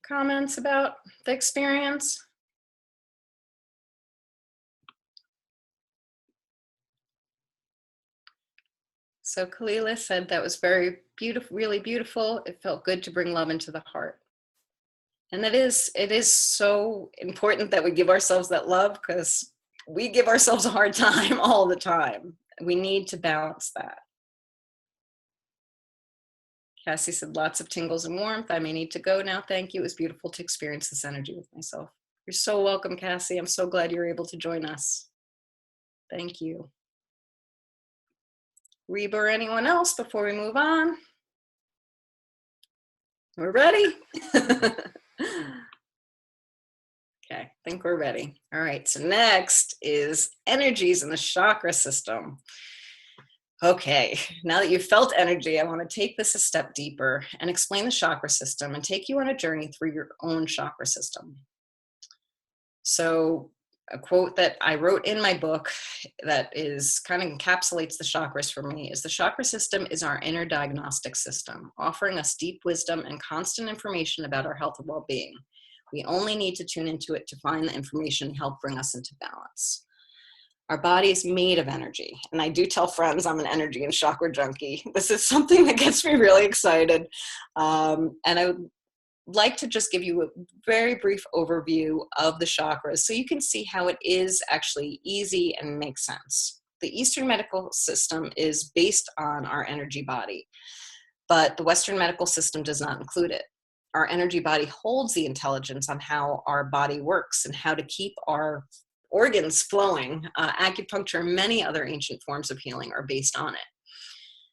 Comments about the experience? So Kalila said that was very beautiful, really beautiful. It felt good to bring love into the heart. And it is so important that we give ourselves that love, because we give ourselves a hard time all the time. We need to balance that. Cassie said, lots of tingles and warmth. I may need to go now. Thank you. It was beautiful to experience this energy with myself. You're so welcome, Cassie. I'm so glad you're able to join us. Thank you. Reba or anyone else before we move on? We're ready? Okay, I think we're ready. All right, so next is energies in the chakra system. Okay, now that you've felt energy, I want to take this a step deeper and explain the chakra system and take you on a journey through your own chakra system. So, a quote that I wrote in my book that is kind of encapsulates the chakras for me is: the chakra system is our inner diagnostic system, offering us deep wisdom and constant information about our health and well-being. We only need to tune into it to find the information and help bring us into balance. Our body is made of energy. And I do tell friends I'm an energy and chakra junkie. This is something that gets me really excited. And I would like to just give you a very brief overview of the chakras so you can see how it is actually easy and makes sense. The Eastern medical system is based on our energy body, but the Western medical system does not include it. Our energy body holds the intelligence on how our body works and how to keep our organs flowing. Acupuncture and many other ancient forms of healing are based on it.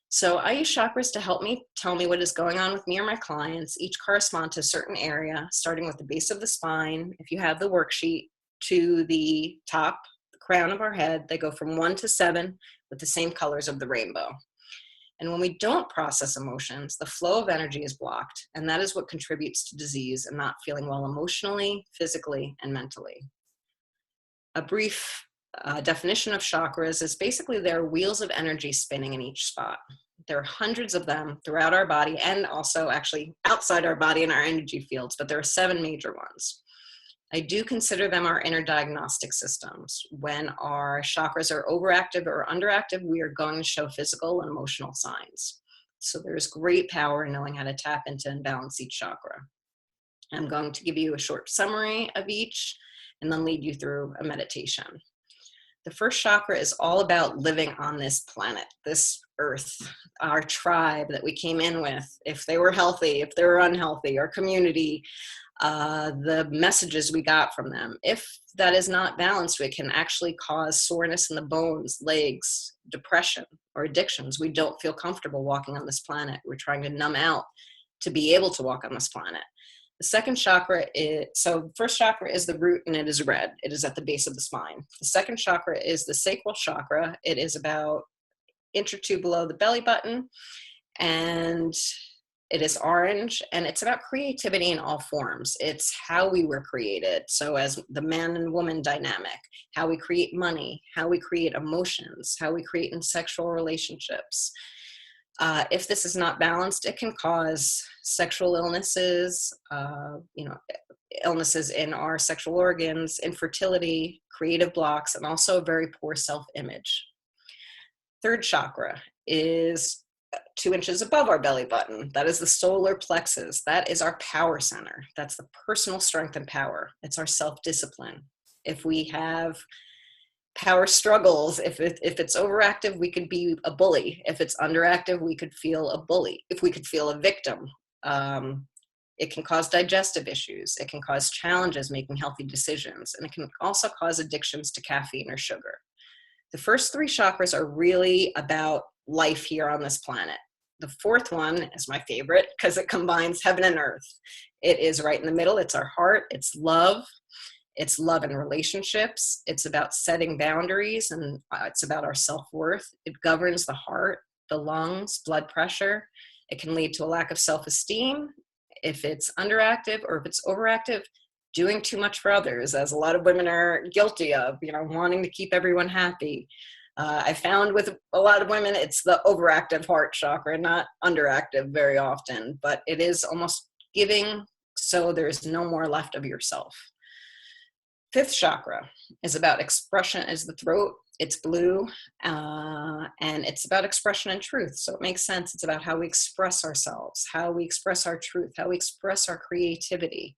So I use chakras to help me tell me what is going on with me or my clients. Each correspond to a certain area, starting with the base of the spine. If you have the worksheet, to the top, the crown of our head. They go from 1 to 7 with the same colors of the rainbow. And when we don't process emotions, the flow of energy is blocked, and that is what contributes to disease and not feeling well emotionally, physically, and mentally. A brief definition of chakras is basically there are wheels of energy spinning in each spot. There are hundreds of them throughout our body and also actually outside our body in our energy fields, but there are 7 major ones. I do consider them our inner diagnostic systems. When our chakras are overactive or underactive, we are going to show physical and emotional signs. So there's great power in knowing how to tap into and balance each chakra. I'm going to give you a short summary of each and then lead you through a meditation. The first chakra is all about living on this planet, this earth, our tribe that we came in with. If they were healthy, if they were unhealthy, our community, the messages we got from them. If that is not balanced, it can actually cause soreness in the bones, legs, depression, or addictions. We don't feel comfortable walking on this planet. We're trying to numb out to be able to walk on this planet. The second chakra is, so first chakra is the root and it is red. It is at the base of the spine. The second chakra is the sacral chakra. It is about inch or two below the belly button, and it is orange, and it's about creativity in all forms. It's how we were created. So as the man and woman dynamic, how we create money, how we create emotions, how we create in sexual relationships. If this is not balanced, it can cause sexual illnesses, illnesses in our sexual organs, infertility, creative blocks, and also a very poor self-image. Third chakra is 2 inches above our belly button. That is the solar plexus. That is our power center. That's the personal strength and power. It's our self-discipline. If we have power struggles, if it's overactive, we could be a bully. If it's underactive, we could feel a bully. If we could feel a victim, it can cause digestive issues. It can cause challenges making healthy decisions. And it can also cause addictions to caffeine or sugar. The first 3 chakras are really about life here on this planet. The fourth one is my favorite because it combines heaven and earth. It is right in the middle. It's our heart. It's love. It's love in relationships. It's about setting boundaries, and it's about our self-worth. It governs the heart, the lungs, blood pressure. It can lead to a lack of self-esteem if it's underactive, or if it's overactive, doing too much for others, as a lot of women are guilty of, wanting to keep everyone happy. I found with a lot of women, it's the overactive heart chakra, not underactive very often, but it is almost giving so there's no more left of yourself. Fifth chakra is about expression, is the throat. It's blue, and it's about expression and truth. So it makes sense. It's about how we express ourselves, how we express our truth, how we express our creativity.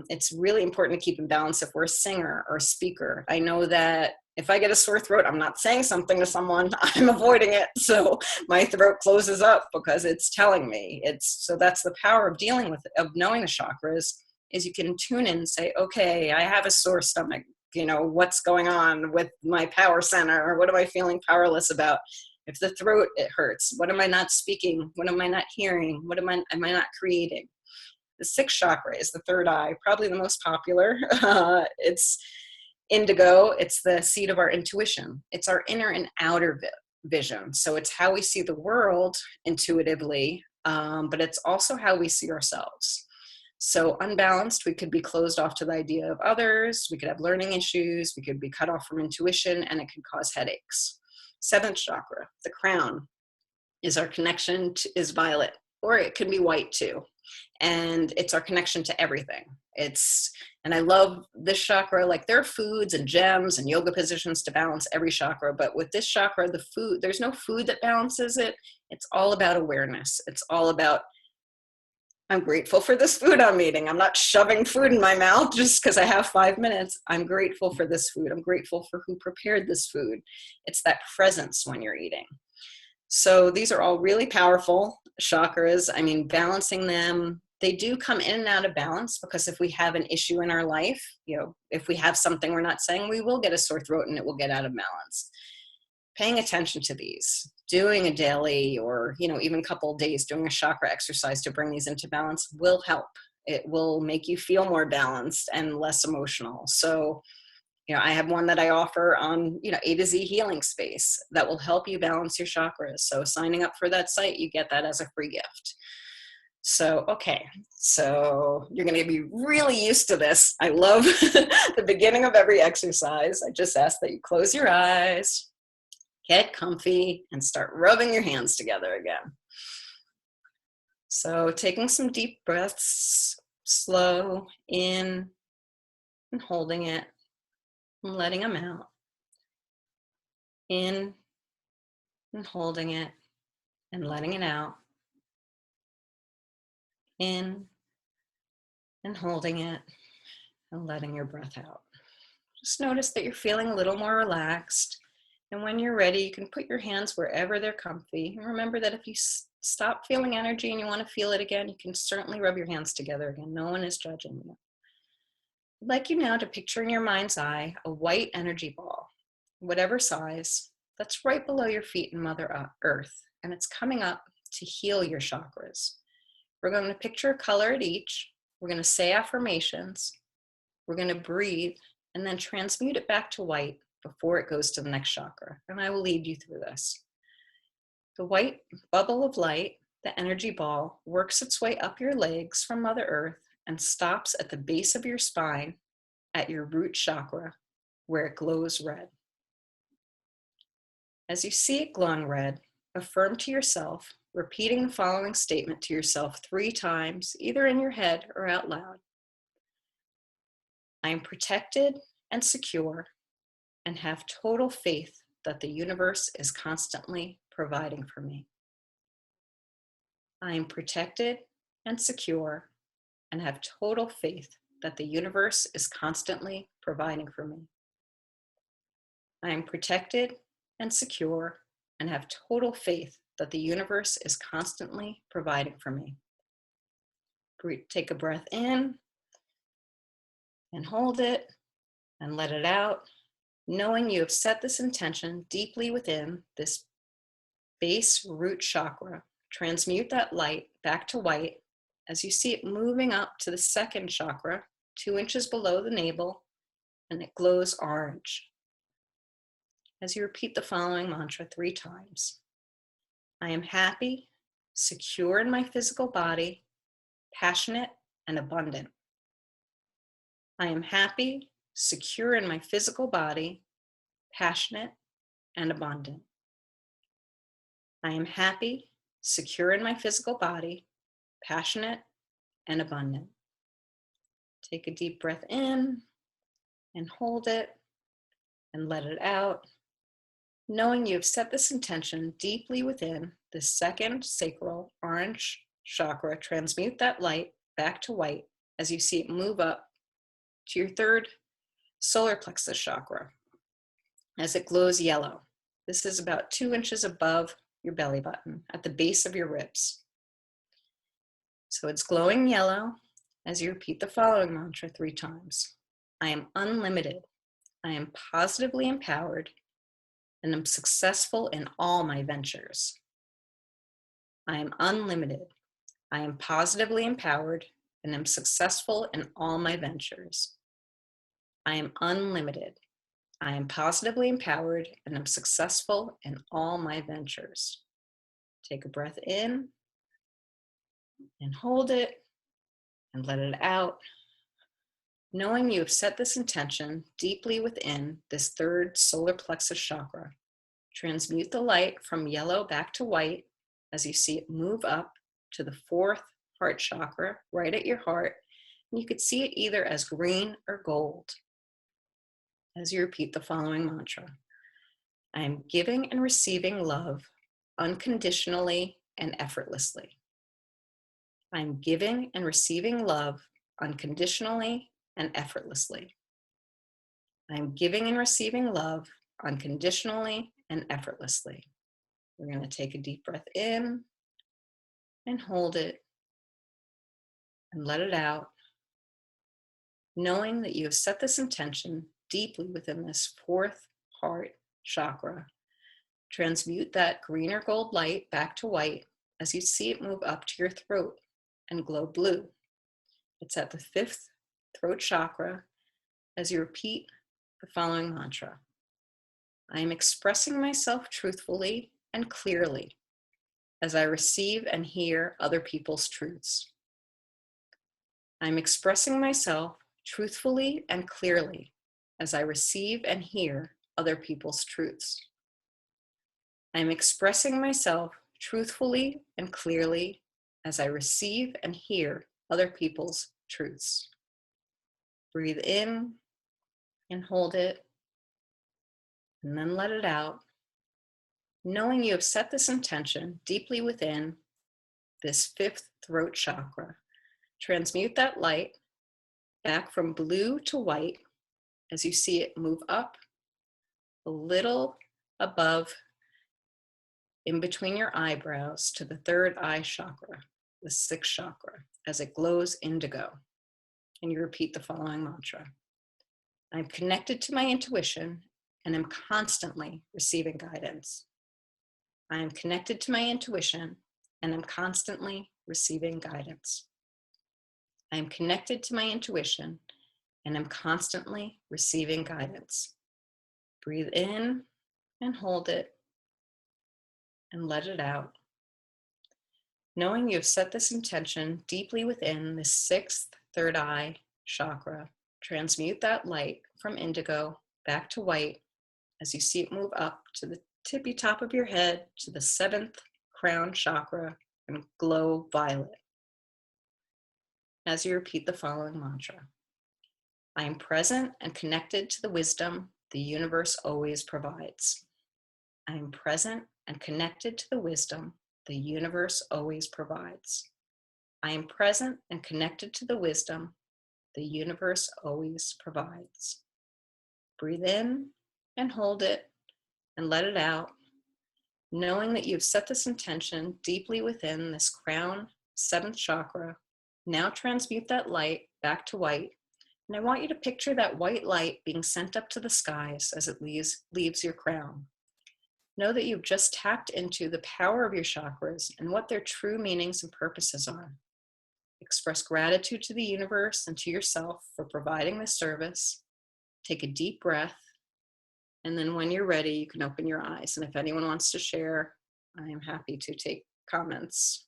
It's really important to keep in balance if we're a singer or a speaker. I know that if I get a sore throat, I'm not saying something to someone, I'm avoiding it. So my throat closes up because it's telling me. So that's the power of dealing with it, of knowing the chakras, is you can tune in and say, okay, I have a sore stomach. What's going on with my power center? Or what am I feeling powerless about? If the throat, it hurts. What am I not speaking? What am I not hearing? What am I not creating? The sixth chakra is the third eye, probably the most popular. It's indigo. It's the seat of our intuition. It's our inner and outer vision. So it's how we see the world intuitively, but it's also how we see ourselves. So unbalanced, we could be closed off to the idea of others. We could have learning issues. We could be cut off from intuition, and it could cause headaches. Seventh chakra, the crown, is our connection to, is violet, or it can be white too. And it's our connection to everything. And I love this chakra. Like, there are foods and gems and yoga positions to balance every chakra, but with this chakra, the food, there's no food that balances it. It's all about awareness. It's all about, I'm grateful for this food I'm eating. I'm not shoving food in my mouth just because I have 5 minutes. I'm grateful for this food. I'm grateful for who prepared this food. It's that presence when you're eating. So these are all really powerful chakras. I mean, balancing them, they do come in and out of balance, because if we have an issue in our life, if we have something we're not saying, we will get a sore throat and it will get out of balance. Paying attention to these, doing a daily or, even a couple of days doing a chakra exercise to bring these into balance will help. It will make you feel more balanced and less emotional. So, I have one that I offer on, AtoZ Healing Space that will help you balance your chakras. So signing up for that site, you get that as a free gift. So, okay. So you're going to be really used to this. I love the beginning of every exercise. I just ask that you close your eyes, get comfy, and start rubbing your hands together again. So taking some deep breaths, slow in and holding it and letting them out. In and holding it and letting it out. In and holding it and letting your breath out. Just notice that you're feeling a little more relaxed. And when you're ready, you can put your hands wherever they're comfy. And remember that if you stop feeling energy and you want to feel it again, you can certainly rub your hands together again. No one is judging you. I'd like you now to picture in your mind's eye a white energy ball, whatever size, that's right below your feet in Mother Earth. And it's coming up to heal your chakras. We're going to picture a color at each. We're going to say affirmations. We're going to breathe and then transmute it back to white before it goes to the next chakra. And I will lead you through this. The white bubble of light, the energy ball, works its way up your legs from Mother Earth and stops at the base of your spine at your root chakra, where it glows red. As you see it glowing red, affirm to yourself, repeating the following statement to yourself 3 times, either in your head or out loud. I am protected and secure and have total faith that the universe is constantly providing for me. I am protected and secure and have total faith that the universe is constantly providing for me. I am protected and secure and have total faith that the universe is constantly providing for me. Take a breath in and hold it and let it out, knowing you have set this intention deeply within this base root chakra. Transmute that light back to white as you see it moving up to the second chakra, 2 inches below the navel, and it glows orange. As you repeat the following mantra 3 times. I am happy, secure in my physical body, passionate, and abundant. I am happy, secure in my physical body, passionate, and abundant. I am happy, secure in my physical body, passionate, and abundant. Take a deep breath in and hold it and let it out, knowing you have set this intention deeply within the second sacral orange chakra. Transmute that light back to white as you see it move up to your third solar plexus chakra as it glows yellow. This is about 2 inches above your belly button at the base of your ribs. So it's glowing yellow as you repeat the following mantra 3 times. I am unlimited. I am positively empowered and am successful in all my ventures. I am unlimited. I am positively empowered and am successful in all my ventures. I am unlimited. I am positively empowered and am successful in all my ventures. Take a breath in and hold it and let it out, knowing you have set this intention deeply within this third solar plexus chakra. Transmute the light from yellow back to white as you see it move up to the fourth heart chakra, right at your heart. And you could see it either as green or gold. As you repeat the following mantra: I am giving and receiving love unconditionally and effortlessly. I am giving and receiving love unconditionally and effortlessly. I am giving and receiving love unconditionally and effortlessly. We're going to take a deep breath in and hold it and let it out, knowing that you have set this intention deeply within this fourth heart chakra. Transmute that green or gold light back to white as you see it move up to your throat and glow blue. It's at the fifth throat chakra as you repeat the following mantra: I am expressing myself truthfully and clearly as I receive and hear other people's truths. I'm expressing myself truthfully and clearly as I receive and hear other people's truths. I'm expressing myself truthfully and clearly as I receive and hear other people's truths. Breathe in and hold it, and then let it out, knowing you have set this intention deeply within this fifth throat chakra. Transmute that light back from blue to white as you see it move up a little above in between your eyebrows to the third eye chakra, the sixth chakra, as it glows indigo. And you repeat the following mantra: I'm connected to my intuition and am constantly receiving guidance. I am connected to my intuition and am constantly receiving guidance. I am connected to my intuition and am constantly receiving guidance. Breathe in and hold it and let it out, knowing you have set this intention deeply within the sixth third eye chakra. Transmute that light from indigo back to white as you see it move up to the tippy top of your head to the seventh crown chakra and glow violet. As you repeat the following mantra: I am present and connected to the wisdom the universe always provides. I am present and connected to the wisdom the universe always provides. I am present and connected to the wisdom the universe always provides. Breathe in and hold it and let it out, knowing that you've set this intention deeply within this crown, seventh chakra. Now transmute that light back to white. And I want you to picture that white light being sent up to the skies as it leaves your crown. Know that you've just tapped into the power of your chakras and what their true meanings and purposes are. Express gratitude to the universe and to yourself for providing this service. Take a deep breath, and then when you're ready, you can open your eyes. And if anyone wants to share, I am happy to take comments.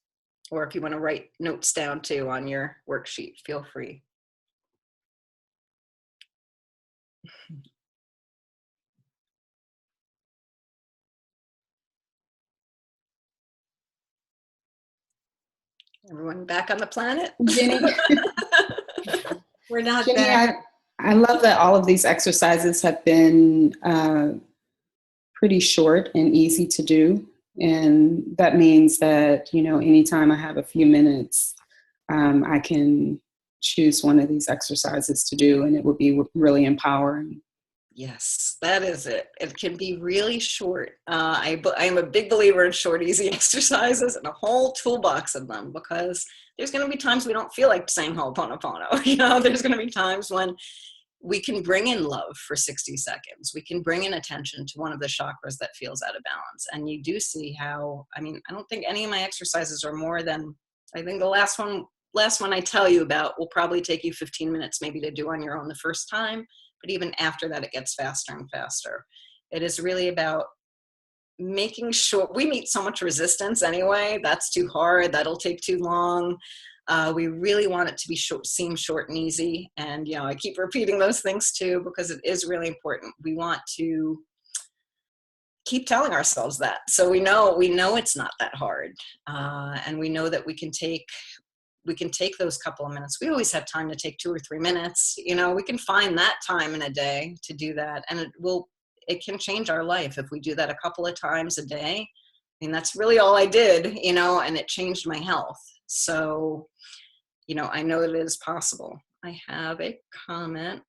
Or if you want to write notes down too on your worksheet, feel free. Everyone back on the planet? Jenny, We're not Jenny, back. I love that all of these exercises have been pretty short and easy to do. And that means that, anytime I have a few minutes, I can choose one of these exercises to do, and it would be really empowering. Yes, that is it. It can be really short. I am a big believer in short, easy exercises and a whole toolbox of them, because there's going to be times we don't feel like saying Ho'oponopono. There's going to be times when we can bring in love for 60 seconds. We can bring in attention to one of the chakras that feels out of balance. And you do see how, I don't think any of my exercises are more than, I think the last one last one I tell you about will probably take you 15 minutes maybe to do on your own the first time, but even after that, it gets faster and faster. It is really about making sure we meet so much resistance anyway. That's too hard. That'll take too long. We really want it to be short, seem short and easy. And, you know, I keep repeating those things too, because it is really important. We want to keep telling ourselves that. So we know it's not that hard. And we know that we can take those couple of minutes. We always have time to take 2 or 3 minutes. You know, we can find that time in a day to do that. And it can change our life if we do that a couple of times a day. I mean, that's really all I did, you know, and it changed my health. So, you know, I know that it is possible. I have a comment.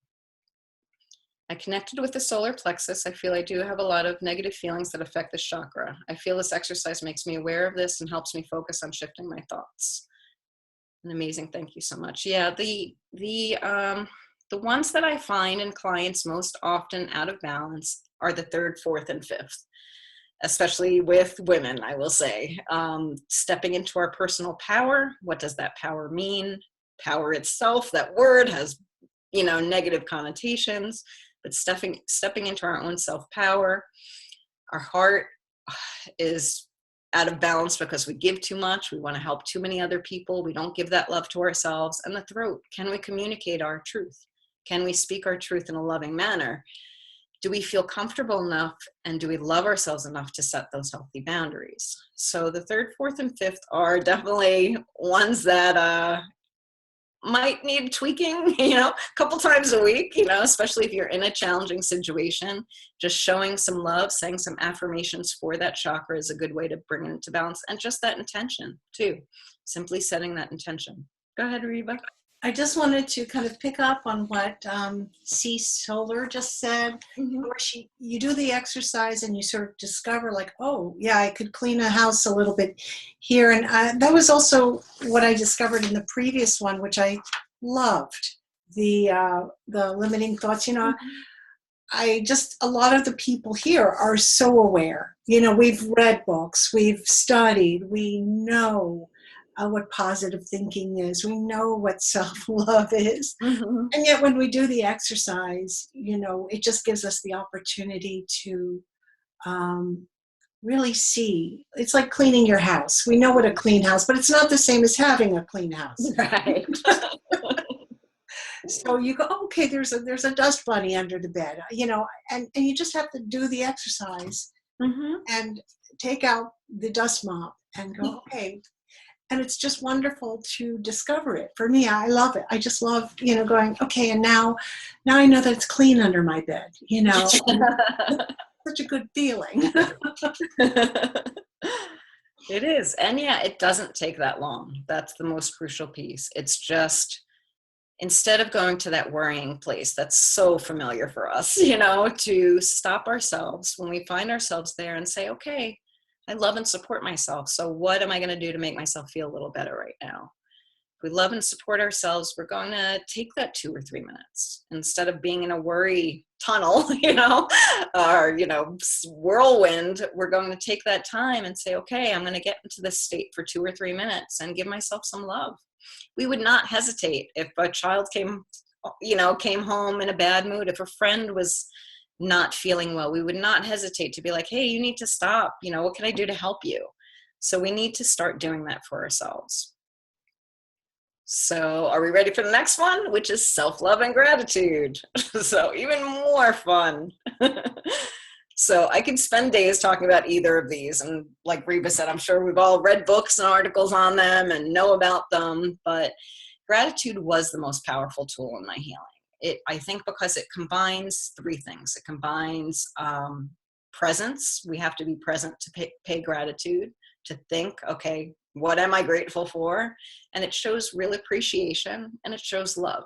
I connected with the solar plexus. I feel I do have a lot of negative feelings that affect the chakra. I feel this exercise makes me aware of this and helps me focus on shifting my thoughts. An amazing, thank you so much. Yeah, the ones that I find in clients most often out of balance are the 3rd, 4th, and 5th, especially with women, I will say. Stepping into our personal power. What does that power mean? Power itself, that word has, you know, negative connotations, but stepping into our own self-power. Our heart is out of balance because we give too much. We want to help too many other people. We don't give that love to ourselves. And the throat, can we communicate our truth? Can we speak our truth in a loving manner? Do we feel comfortable enough and do we love ourselves enough to set those healthy boundaries? So the 3rd, 4th, and 5th are definitely ones that might need tweaking, you know, a couple times a week, you know, especially if you're in a challenging situation. Just showing some love, saying some affirmations for that chakra is a good way to bring it into balance. And just that intention too, simply setting that intention. Go ahead, Reba. I just wanted to kind of pick up on what C. Solar just said, where you do the exercise and you sort of discover like, oh, yeah, I could clean a house a little bit here. And that was also what I discovered in the previous one, which I loved, the limiting thoughts. You know, a lot of the people here are so aware. You know, we've read books, we've studied, we know what positive thinking is. We know what self-love is. And yet when we do the exercise, you know, it just gives us the opportunity to really see. It's like cleaning your house. We know what a clean house, but it's not the same as having a clean house. Right. So you go, oh, okay, there's a dust bunny under the bed, you know, and you just have to do the exercise and take out the dust mop and go, okay. And it's just wonderful to discover it. For me, I love it. I just love, you know, going, okay, and now I know that it's clean under my bed, you know. Such a good feeling. It is. And yeah, it doesn't take that long. That's the most crucial piece. It's just, instead of going to that worrying place that's so familiar for us, you know, to stop ourselves when we find ourselves there and say, okay, I love and support myself. So what am I going to do to make myself feel a little better right now? If we love and support ourselves, we're going to take that 2 or 3 minutes instead of being in a worry tunnel, you know, or, you know, whirlwind. We're going to take that time and say, okay, I'm going to get into this state for 2 or 3 minutes and give myself some love. We would not hesitate if a child came home in a bad mood. If a friend was not feeling well, we would not hesitate to be like, hey, you need to stop. You know, what can I do to help you? So we need to start doing that for ourselves. So are we ready for the next one, which is self-love and gratitude? So even more fun. So I could spend days talking about either of these. And like Reba said, I'm sure we've all read books and articles on them and know about them, but gratitude was the most powerful tool in my healing. I think because it combines 3 things. It combines presence. We have to be present to pay gratitude, to think, okay, what am I grateful for? And it shows real appreciation and it shows love.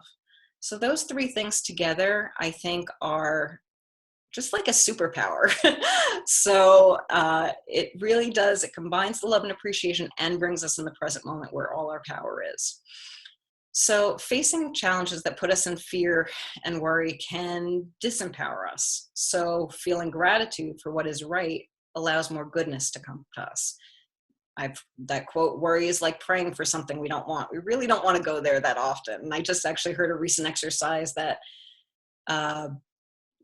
So those 3 things together, I think, are just like a superpower. So it really does. It combines the love and appreciation and brings us in the present moment where all our power is. So facing challenges that put us in fear and worry can disempower us. So feeling gratitude for what is right allows more goodness to come to us. That quote, worry is like praying for something we don't want. We really don't want to go there that often. And I just actually heard a recent exercise that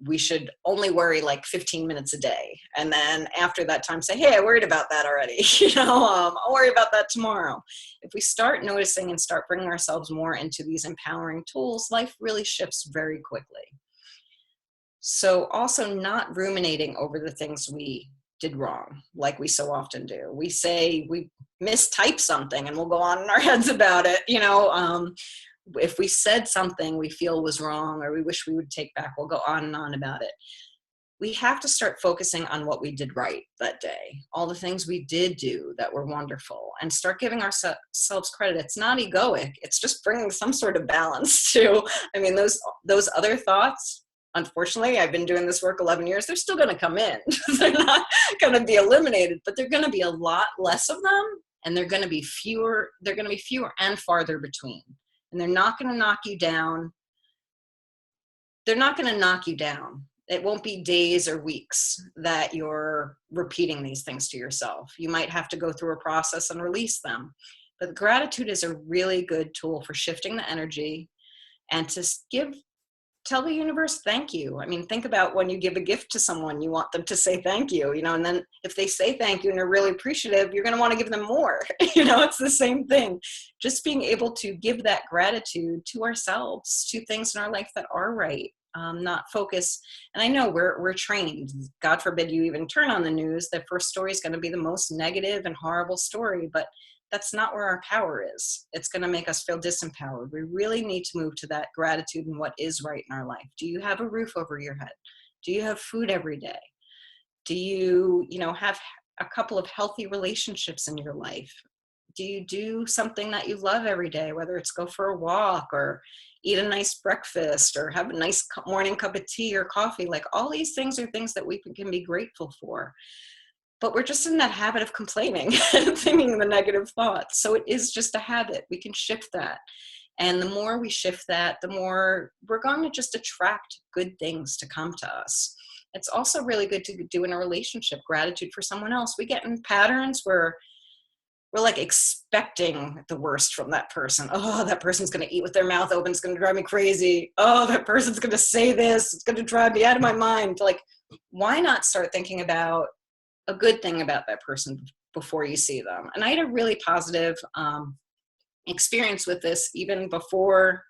we should only worry like 15 minutes a day. And then after that time say, hey, I worried about that already. I'll worry about that tomorrow. If we start noticing and start bringing ourselves more into these empowering tools, life really shifts very quickly. So also not ruminating over the things we did wrong, like we so often do. We say we mistype something and we'll go on in our heads about it. If we said something we feel was wrong or we wish we would take back, we'll go on and on about it. We have to start focusing on what we did right that day, all the things we did do that were wonderful, and start giving ourselves credit. It's not egoic. It's just bringing some sort of balance to, those other thoughts. Unfortunately, I've been doing this work 11 years. They're still going to come in. They're not going to be eliminated, but they're going to be a lot less of them. And they're going to be fewer. They're going to be fewer and farther between. And they're not going to knock you down. They're not going to knock you down. It won't be days or weeks that you're repeating these things to yourself. You might have to go through a process and release them. But gratitude is a really good tool for shifting the energy and to tell the universe thank you. Think about when you give a gift to someone, you want them to say thank you, and then if they say thank you and are really appreciative, you're going to want to give them more. It's the same thing. Just being able to give that gratitude to ourselves, to things in our life that are right, not focus. And I know we're trained, God forbid you even turn on the news, the first story is going to be the most negative and horrible story, but that's not where our power is. It's going to make us feel disempowered. We really need to move to that gratitude and what is right in our life. Do you have a roof over your head? Do you have food every day? Do you, have a couple of healthy relationships in your life? Do you do something that you love every day, whether it's go for a walk or eat a nice breakfast or have a nice morning cup of tea or coffee? Like, all these things are things that we can be grateful for. But we're just in that habit of complaining and thinking the negative thoughts. So it is just a habit. We can shift that. And the more we shift that, the more we're going to just attract good things to come to us. It's also really good to do in a relationship, gratitude for someone else. We get in patterns where we're like expecting the worst from that person. Oh, that person's going to eat with their mouth open. It's going to drive me crazy. Oh, that person's going to say this. It's going to drive me out of my mind. Like, why not start thinking about a good thing about that person before you see them? And I had a really positive experience with this even before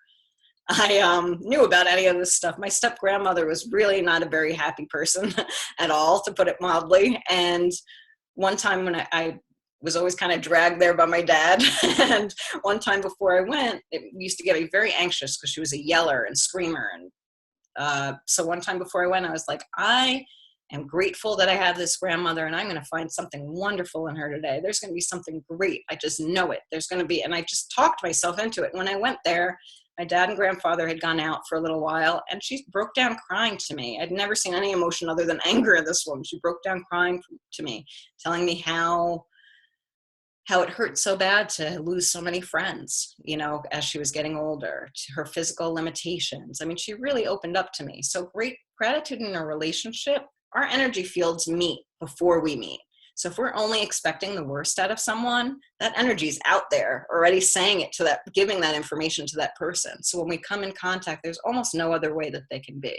I knew about any of this stuff. My step grandmother was really not a very happy person at all, to put it mildly. And one time when I was always kind of dragged there by my dad, and one time before I went, it used to get me very anxious because she was a yeller and screamer. And so one time before I went, I was like, I am grateful that I have this grandmother, and I'm going to find something wonderful in her today. There's going to be something great. I just know it. There's going to be, and I just talked myself into it. When I went there, my dad and grandfather had gone out for a little while, and she broke down crying to me. I'd never seen any emotion other than anger in this woman. She broke down crying to me, telling me how it hurt so bad to lose so many friends, as she was getting older, to her physical limitations. She really opened up to me. So great gratitude in a relationship. Our energy fields meet before we meet. So if we're only expecting the worst out of someone, that energy is out there already saying it to that, giving that information to that person. So when we come in contact, there's almost no other way that they can be.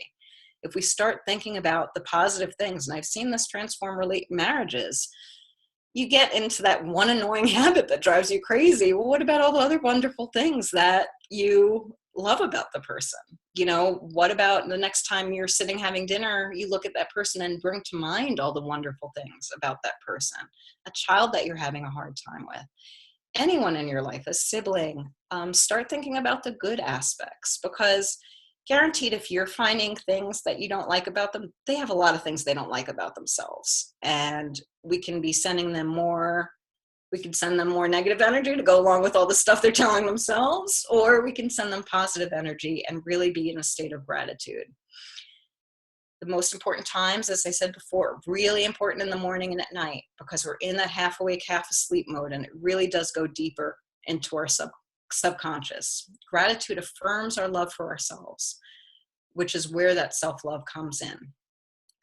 If we start thinking about the positive things, and I've seen this transform marriages, you get into that one annoying habit that drives you crazy. Well, what about all the other wonderful things that you love about the person? What about the next time you're sitting having dinner, you look at that person and bring to mind all the wonderful things about that person, a child that you're having a hard time with, anyone in your life, a sibling. Start thinking about the good aspects, because guaranteed if you're finding things that you don't like about them, they have a lot of things they don't like about themselves. And we can be sending them more, we can send them more negative energy to go along with all the stuff they're telling themselves, or we can send them positive energy and really be in a state of gratitude. The most important times, as I said before, really important in the morning and at night, because we're in that half awake, half asleep mode, and it really does go deeper into our subconscious. Gratitude affirms our love for ourselves, which is where that self-love comes in.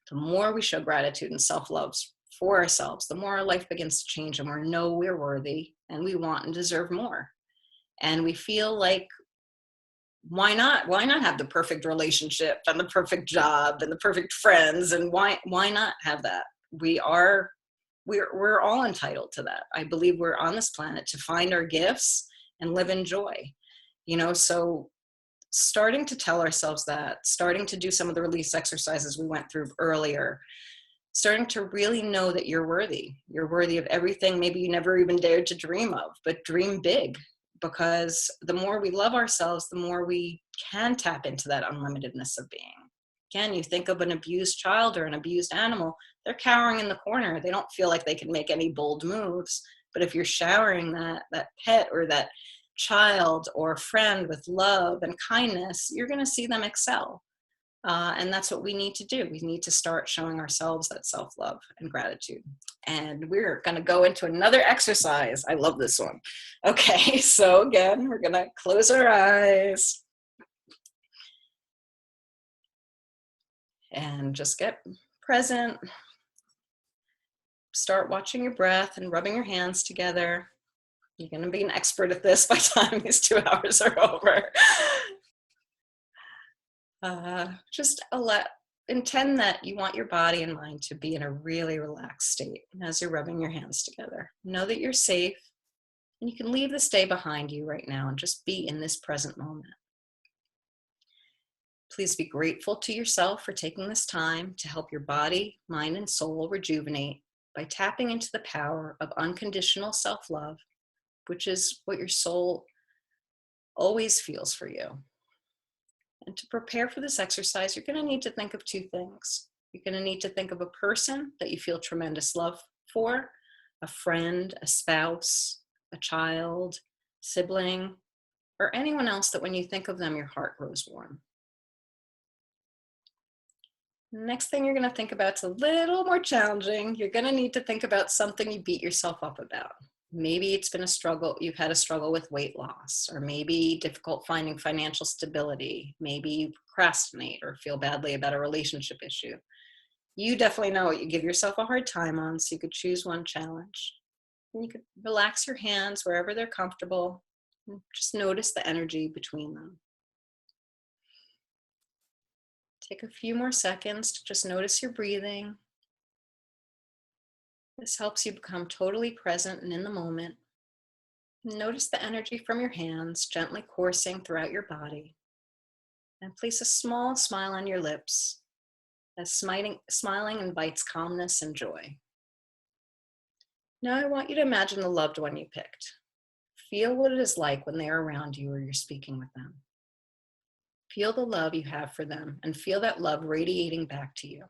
The more we show gratitude and self-love for ourselves, the more our life begins to change and we know we're worthy and we want and deserve more. And we feel like, why not? Why not have the perfect relationship and the perfect job and the perfect friends? And why not have that? We're all entitled to that. I believe we're on this planet to find our gifts and live in joy. So starting to tell ourselves that, starting to do some of the release exercises we went through earlier, starting to really know that you're worthy. You're worthy of everything maybe you never even dared to dream of, but dream big, because the more we love ourselves, the more we can tap into that unlimitedness of being. Again, you think of an abused child or an abused animal, they're cowering in the corner. They don't feel like they can make any bold moves. But if you're showering that pet or that child or friend with love and kindness, you're going to see them excel. And that's what we need to do. We need to start showing ourselves that self-love and gratitude. And we're going to go into another exercise. I love this one. Okay, so again, we're going to close our eyes and just get present. Start watching your breath and rubbing your hands together. You're going to be an expert at this by the time these 2 hours are over. Intend that you want your body and mind to be in a really relaxed state as you're rubbing your hands together. Know that you're safe and you can leave this day behind you right now and just be in this present moment. Please be grateful to yourself for taking this time to help your body, mind, and soul rejuvenate by tapping into the power of unconditional self-love, which is what your soul always feels for you. And to prepare for this exercise, you're going to need to think of 2 things. You're going to need to think of a person that you feel tremendous love for, a friend, a spouse, a child, sibling, or anyone else that when you think of them, your heart grows warm. Next thing you're going to think about is a little more challenging. You're going to need to think about something you beat yourself up about. Maybe it's been a struggle, you've had a struggle with weight loss, or maybe difficult finding financial stability. Maybe you procrastinate or feel badly about a relationship issue. You definitely know what you give yourself a hard time on, so you could choose one challenge. And you could relax your hands wherever they're comfortable. And just notice the energy between them. Take a few more seconds to just notice your breathing. This helps you become totally present and in the moment. Notice the energy from your hands gently coursing throughout your body. And place a small smile on your lips as smiling invites calmness and joy. Now I want you to imagine the loved one you picked. Feel what it is like when they are around you or you're speaking with them. Feel the love you have for them and feel that love radiating back to you.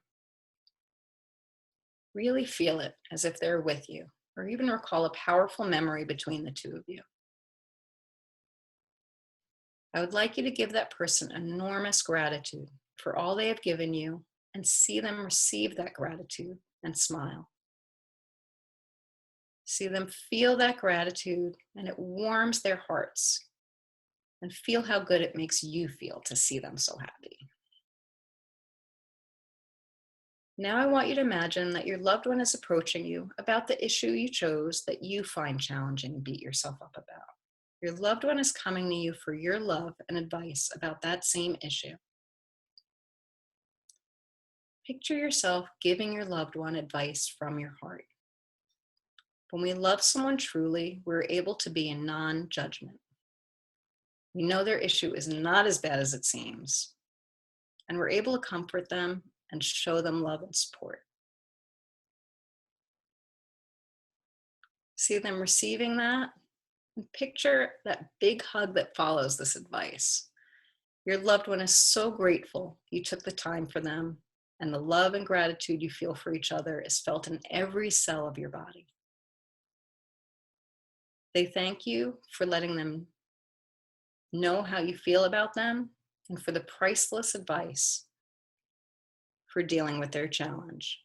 Really feel it as if they're with you, or even recall a powerful memory between the 2 of you. I would like you to give that person enormous gratitude for all they have given you and see them receive that gratitude and smile. See them feel that gratitude and it warms their hearts, and feel how good it makes you feel to see them so happy. Now I want you to imagine that your loved one is approaching you about the issue you chose that you find challenging and beat yourself up about. Your loved one is coming to you for your love and advice about that same issue. Picture yourself giving your loved one advice from your heart. When we love someone truly, we're able to be in non-judgment. We know their issue is not as bad as it seems, and we're able to comfort them and show them love and support. See them receiving that, and picture that big hug that follows this advice. Your loved one is so grateful you took the time for them, and the love and gratitude you feel for each other is felt in every cell of your body. They thank you for letting them know how you feel about them and for the priceless advice for dealing with their challenge.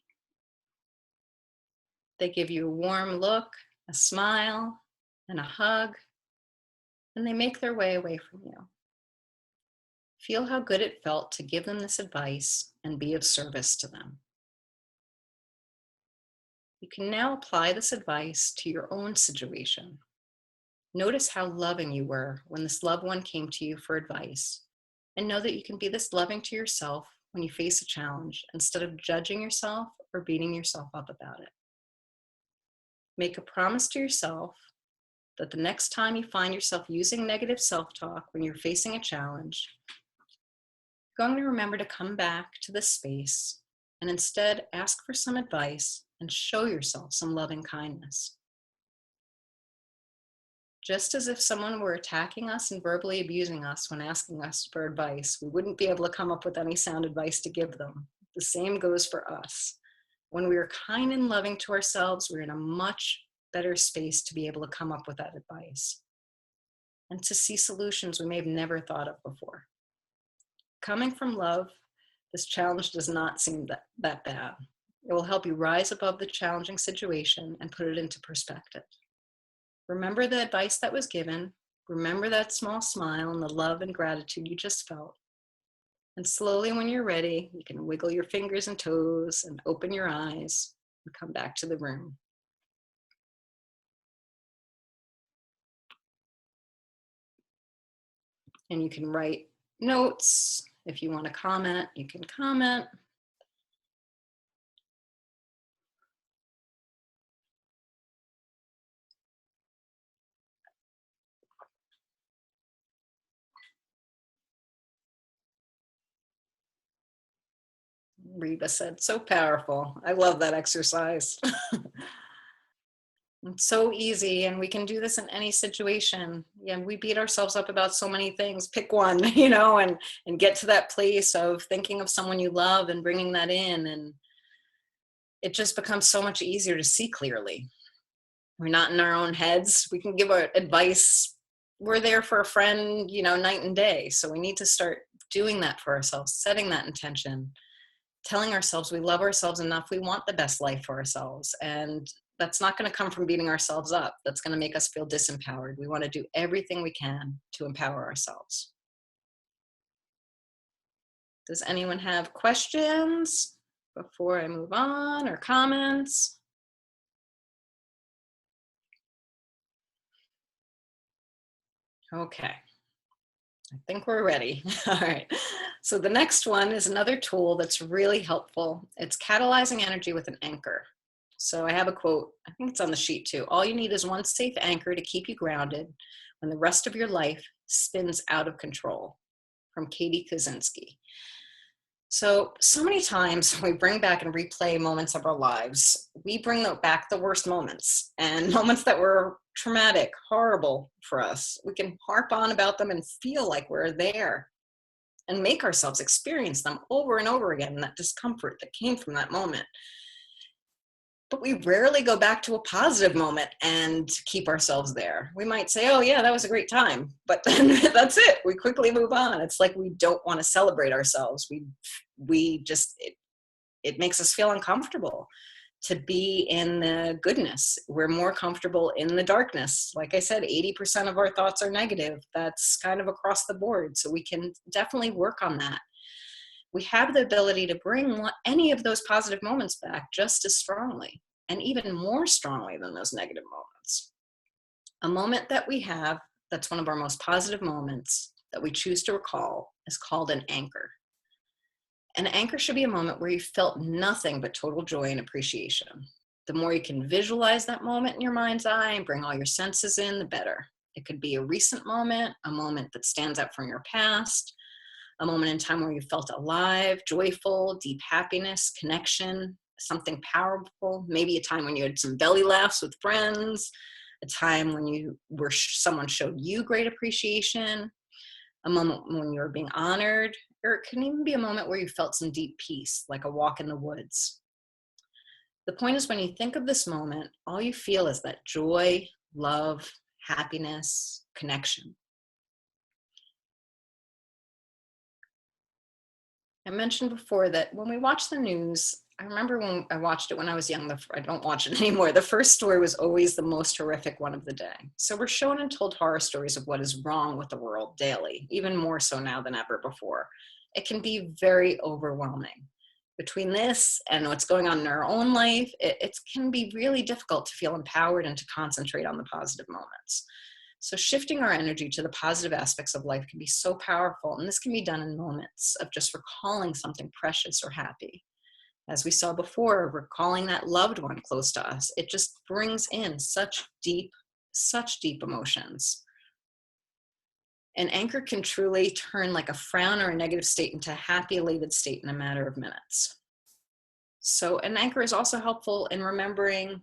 They give you a warm look, a smile, and a hug, and they make their way away from you. Feel how good it felt to give them this advice and be of service to them. You can now apply this advice to your own situation. Notice how loving you were when this loved one came to you for advice, and know that you can be this loving to yourself when you face a challenge instead of judging yourself or beating yourself up about it. Make a promise to yourself that the next time you find yourself using negative self-talk when you're facing a challenge, you're going to remember to come back to this space and instead ask for some advice and show yourself some loving kindness. Just as if someone were attacking us and verbally abusing us when asking us for advice, we wouldn't be able to come up with any sound advice to give them. The same goes for us. When we are kind and loving to ourselves, we're in a much better space to be able to come up with that advice and to see solutions we may have never thought of before. Coming from love, this challenge does not seem that bad. It will help you rise above the challenging situation and put it into perspective. Remember the advice that was given. Remember that small smile and the love and gratitude you just felt. And slowly, when you're ready, you can wiggle your fingers and toes and open your eyes and come back to the room. And you can write notes. If you want to comment, you can comment. Reba said, so powerful. I love that exercise. It's so easy, and we can do this in any situation. Yeah, we beat ourselves up about so many things. Pick one, and get to that place of thinking of someone you love and bringing that in, and it just becomes so much easier to see clearly. We're not in our own heads. We can give our advice. We're there for a friend, night and day. So we need to start doing that for ourselves, setting that intention, telling ourselves we love ourselves enough. We want the best life for ourselves. And that's not going to come from beating ourselves up. That's going to make us feel disempowered. We want to do everything we can to empower ourselves. Does anyone have questions before I move on, or comments? Okay, I think we're ready. All right. So the next one is another tool that's really helpful. It's catalyzing energy with an anchor. So I have a quote, I think it's on the sheet too. All you need is one safe anchor to keep you grounded when the rest of your life spins out of control, from Katie Kaczynski. So many times we bring back and replay moments of our lives. We bring back the worst moments and moments that were traumatic, horrible for us. We can harp on about them and feel like we're there and make ourselves experience them over and over again, that discomfort that came from that moment. But we rarely go back to a positive moment and keep ourselves there. We might say, oh yeah, that was a great time, but then that's it. We quickly move on. It's like we don't want to celebrate ourselves. It makes us feel uncomfortable to be in the goodness. We're more comfortable in the darkness. Like I said, 80% of our thoughts are negative. That's kind of across the board. So we can definitely work on that. We have the ability to bring any of those positive moments back just as strongly, and even more strongly than those negative moments. A moment that we have that's one of our most positive moments that we choose to recall is called an anchor. An anchor should be a moment where you felt nothing but total joy and appreciation. The more you can visualize that moment in your mind's eye and bring all your senses in, the better. It could be a recent moment, a moment that stands out from your past, a moment in time where you felt alive, joyful, deep happiness, connection, something powerful, maybe a time when you had some belly laughs with friends, a time when someone showed you great appreciation, a moment when you were being honored, or it can even be a moment where you felt some deep peace, like a walk in the woods. The point is, when you think of this moment, all you feel is that joy, love, happiness, connection. I mentioned before that when we watch the news, I remember when I watched it when I was young, I don't watch it anymore. The first story was always the most horrific one of the day. So we're shown and told horror stories of what is wrong with the world daily, even more so now than ever before. It can be very overwhelming. between this and what's going on in our own life, it can be really difficult to feel empowered and to concentrate on the positive moments. So shifting our energy to the positive aspects of life can be so powerful. And this can be done in moments of just recalling something precious or happy. As we saw before, recalling that loved one close to us, it just brings in such deep emotions. An anchor can truly turn like a frown or a negative state into a happy, elated state in a matter of minutes. So an anchor is also helpful in remembering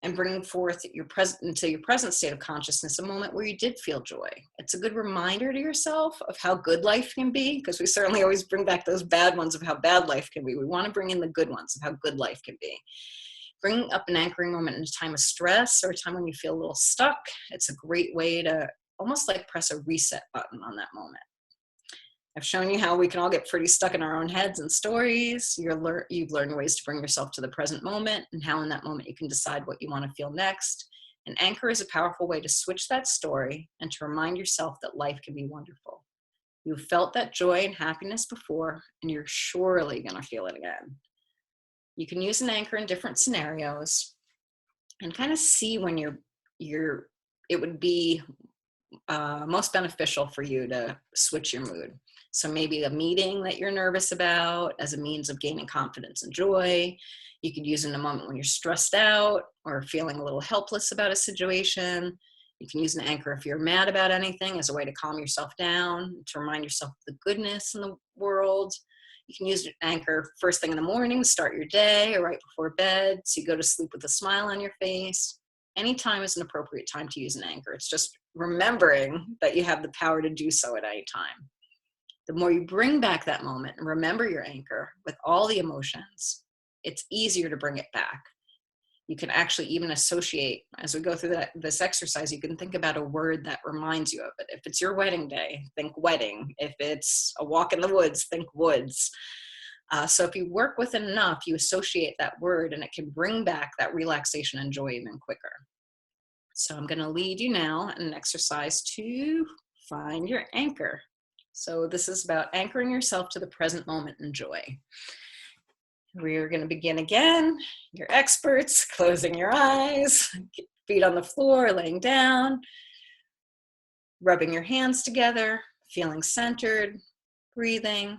and bringing forth your present state of consciousness, a moment where you did feel joy. It's a good reminder to yourself of how good life can be, because we certainly always bring back those bad ones of how bad life can be. We want to bring in the good ones of how good life can be. Bringing up an anchoring moment in a time of stress or a time when you feel a little stuck, it's a great way to almost like press a reset button on that moment. I've shown you how we can all get pretty stuck in our own heads and stories. You've learned ways to bring yourself to the present moment, and how in that moment you can decide what you want to feel next. An anchor is a powerful way to switch that story and to remind yourself that life can be wonderful. You've felt that joy and happiness before, and you're surely going to feel it again. You can use an anchor in different scenarios and kind of see when it would be most beneficial for you to switch your mood. So maybe a meeting that you're nervous about as a means of gaining confidence and joy. You could use it in a moment when you're stressed out or feeling a little helpless about a situation. You can use an anchor if you're mad about anything as a way to calm yourself down, to remind yourself of the goodness in the world. You can use an anchor first thing in the morning to start your day, or right before bed, so you go to sleep with a smile on your face. Any time is an appropriate time to use an anchor. It's just remembering that you have the power to do so at any time. The more you bring back that moment and remember your anchor with all the emotions, it's easier to bring it back. You can actually even associate, as we go through this exercise, you can think about a word that reminds you of it. If it's your wedding day, think wedding. If it's a walk in the woods, think woods. So if you work with it enough, you associate that word, and it can bring back that relaxation and joy even quicker. So I'm going to lead you now in an exercise to find your anchor. So this is about anchoring yourself to the present moment and joy. We're going to begin again. You're experts, closing your eyes, feet on the floor, laying down, rubbing your hands together, feeling centered, breathing,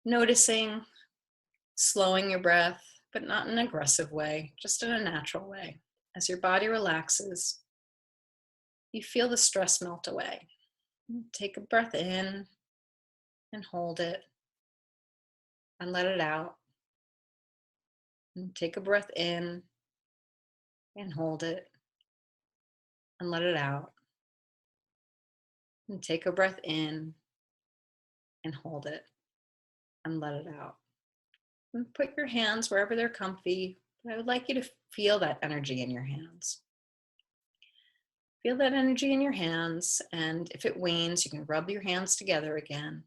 noticing, slowing your breath, but not in an aggressive way, just in a natural way. As your body relaxes, you feel the stress melt away. Take a breath in and hold it and let it out. And take a breath in and hold it and let it out. And take a breath in and hold it and let it out. And put your hands wherever they're comfy. But I would like you to feel that energy in your hands. Feel that energy in your hands, and if it wanes, you can rub your hands together again.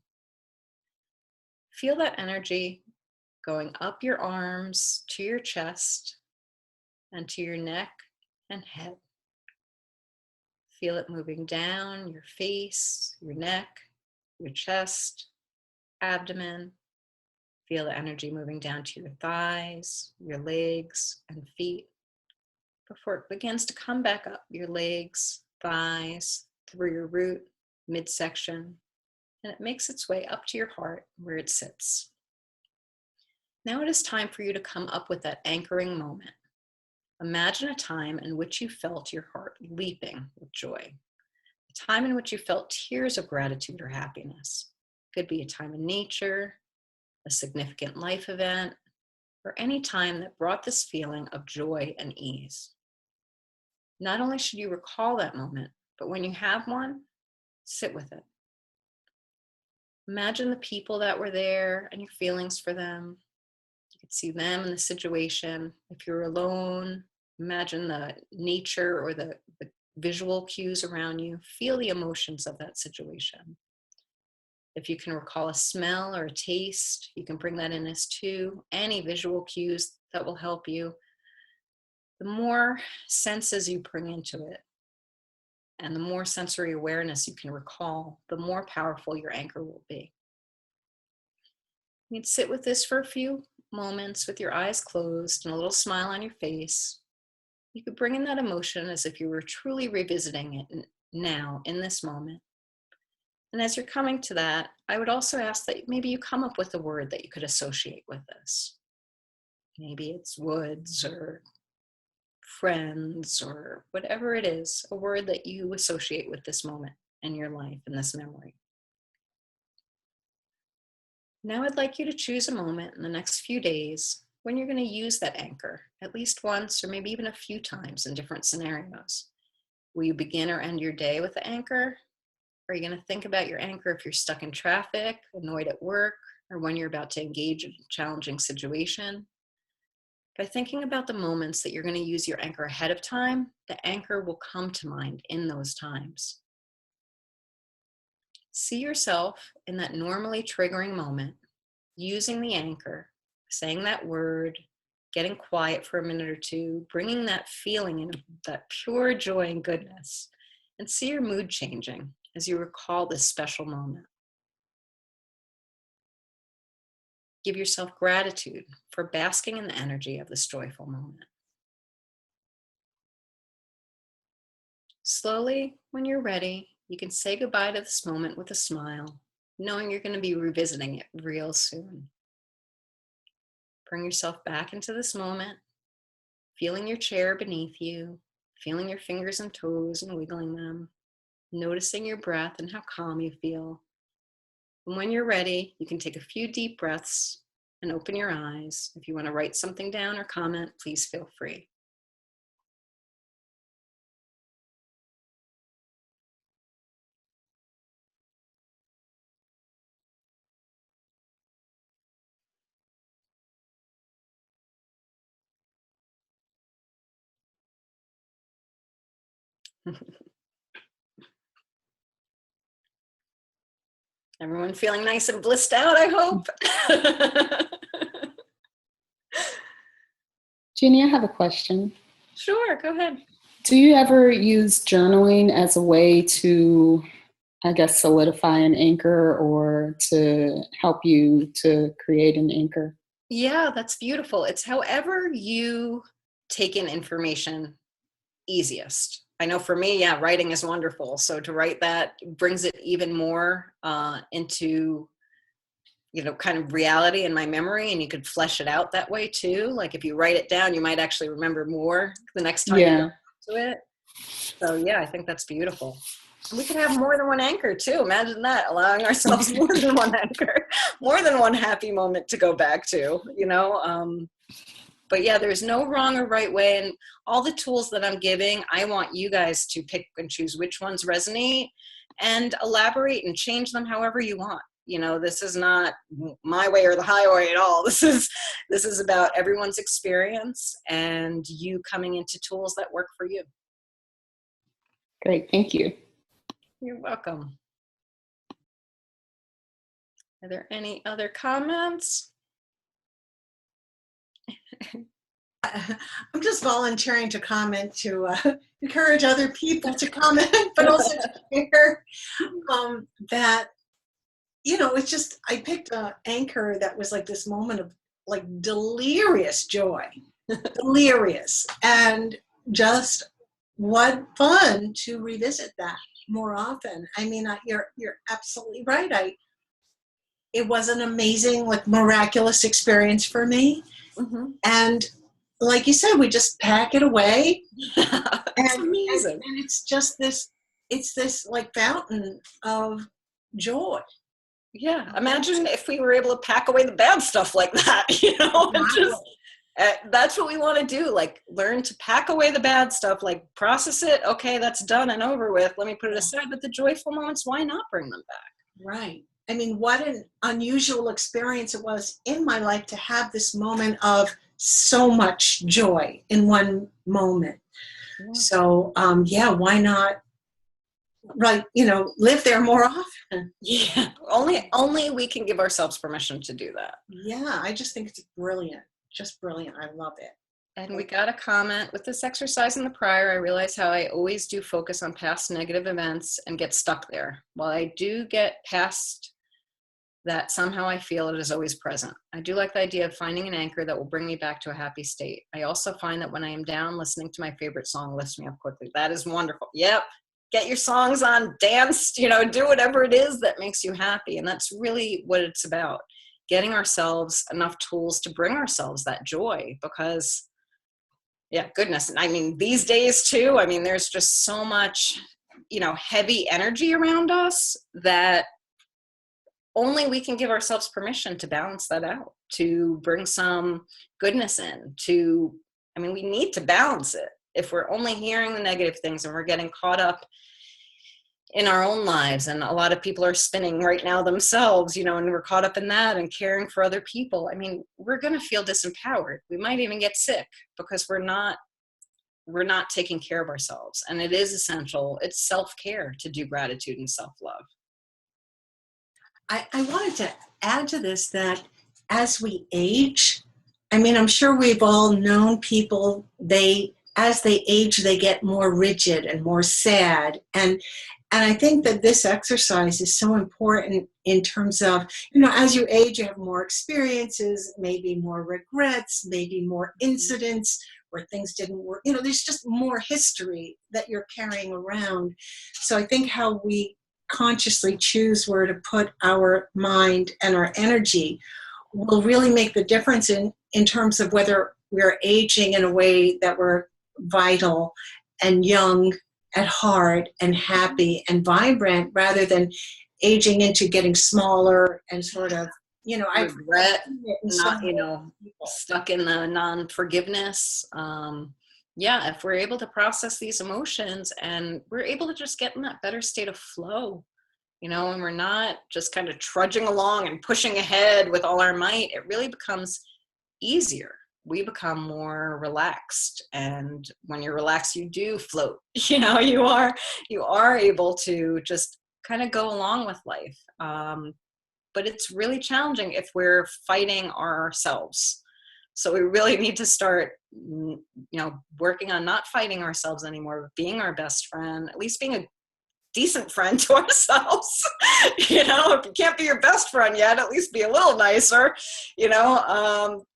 Feel that energy going up your arms to your chest and to your neck and head. Feel it moving down your face, your neck, your chest, abdomen. Feel the energy moving down to your thighs, your legs, and feet before it begins to come back up your legs, thighs, through your root, midsection, and it makes its way up to your heart where it sits. Now it is time for you to come up with that anchoring moment. Imagine a time in which you felt your heart leaping with joy, a time in which you felt tears of gratitude or happiness. It could be a time in nature, a significant life event, or any time that brought this feeling of joy and ease. Not only should you recall that moment, but when you have one, sit with it. Imagine the people that were there and your feelings for them. You could see them in the situation. If you're alone, imagine the nature or the visual cues around you. Feel the emotions of that situation. If you can recall a smell or a taste, you can bring that in as two. Any visual cues that will help you. The more senses you bring into it, and the more sensory awareness you can recall, the more powerful your anchor will be. You'd sit with this for a few moments with your eyes closed and a little smile on your face. You could bring in that emotion as if you were truly revisiting it now in this moment. And as you're coming to that, I would also ask that maybe you come up with a word that you could associate with this. Maybe it's woods or friends or whatever it is, a word that you associate with this moment in your life, in this memory. Now I'd like you to choose a moment in the next few days when you're going to use that anchor, at least once or maybe even a few times in different scenarios. Will you begin or end your day with the anchor? Are you going to think about your anchor if you're stuck in traffic, annoyed at work, or when you're about to engage in a challenging situation? By thinking about the moments that you're going to use your anchor ahead of time, the anchor will come to mind in those times. See yourself in that normally triggering moment, using the anchor, saying that word, getting quiet for a minute or two, bringing that feeling in, that pure joy and goodness, and see your mood changing as you recall this special moment. Give yourself gratitude for basking in the energy of this joyful moment. Slowly, when you're ready, you can say goodbye to this moment with a smile, knowing you're going to be revisiting it real soon. Bring yourself back into this moment, feeling your chair beneath you, feeling your fingers and toes and wiggling them, noticing your breath and how calm you feel. And when you're ready, you can take a few deep breaths and open your eyes. If you want to write something down or comment, please feel free. Everyone feeling nice and blissed out, I hope. Jenny, I have a question. Sure, go ahead. Do you ever use journaling as a way to, I guess, solidify an anchor or to help you to create an anchor? Yeah, that's beautiful. It's however you take in information easiest. I know for me, yeah, writing is wonderful. So to write that brings it even more into, kind of reality in my memory, and you could flesh it out that way too. Like if you write it down, you might actually remember more the next time you go to it. So yeah, I think that's beautiful. We could have more than one anchor too. Imagine that, allowing ourselves more than one anchor, more than one happy moment to go back to, But yeah, there's no wrong or right way. And all the tools that I'm giving, I want you guys to pick and choose which ones resonate and elaborate and change them however you want. This is not my way or the highway at all. This is about everyone's experience and you coming into tools that work for you. Great, thank you. You're welcome. Are there any other comments? I'm just volunteering to comment to encourage other people to comment, but also to share that, it's just, I picked an anchor that was like this moment of like delirious joy, delirious, and just what fun to revisit that more often. I mean, you're absolutely right. It was an amazing, like miraculous experience for me. Mm-hmm. And like you said, we just pack it away. It's amazing. And it's just this like fountain of joy. Yeah. Imagine if we were able to pack away the bad stuff like that, that's what we want to do. Like learn to pack away the bad stuff, like process it. Okay, that's done and over with. Let me put it aside. But the joyful moments, why not bring them back? Right. I mean, what an unusual experience it was in my life to have this moment of so much joy in one moment. Yeah. So, why not, live there more often? Yeah, only we can give ourselves permission to do that. Yeah, I just think it's brilliant. Just brilliant. I love it. And we got a comment, with this exercise in the prior, I realize how I always do focus on past negative events and get stuck there. While I do get past that somehow I feel it is always present. I do like the idea of finding an anchor that will bring me back to a happy state. I also find that when I am down, listening to my favorite song lifts me up quickly. That is wonderful. Yep. Get your songs on, dance, do whatever it is that makes you happy. And that's really what it's about, getting ourselves enough tools to bring ourselves that joy, because yeah, goodness. I mean, these days too, I mean, there's just so much, heavy energy around us that only we can give ourselves permission to balance that out, to bring some goodness in, we need to balance it. If we're only hearing the negative things and we're getting caught up in our own lives, and a lot of people are spinning right now themselves, and we're caught up in that and caring for other people, we're going to feel disempowered. We might even get sick because we're not taking care of ourselves. And it is essential. It's self-care to do gratitude and self-love. I wanted to add to this that as we age, I'm sure we've all known people, as they age, they get more rigid and more sad. And I think that this exercise is so important in terms of, as you age, you have more experiences, maybe more regrets, maybe more incidents where things didn't work. There's just more history that you're carrying around. So I think how we consciously choose where to put our mind and our energy will really make the difference in terms of whether we're aging in a way that we're vital and young at heart and happy and vibrant, rather than aging into getting smaller and sort of, I've regret, not, stuck in the non-forgiveness. If we're able to process these emotions and we're able to just get in that better state of flow, and we're not just kind of trudging along and pushing ahead with all our might, it really becomes easier. We become more relaxed. And when you're relaxed, you do float. You are able to just kind of go along with life. But it's really challenging if we're fighting ourselves. So we really need to start, working on not fighting ourselves anymore, but being our best friend, at least being a decent friend to ourselves. If you can't be your best friend yet, at least be a little nicer.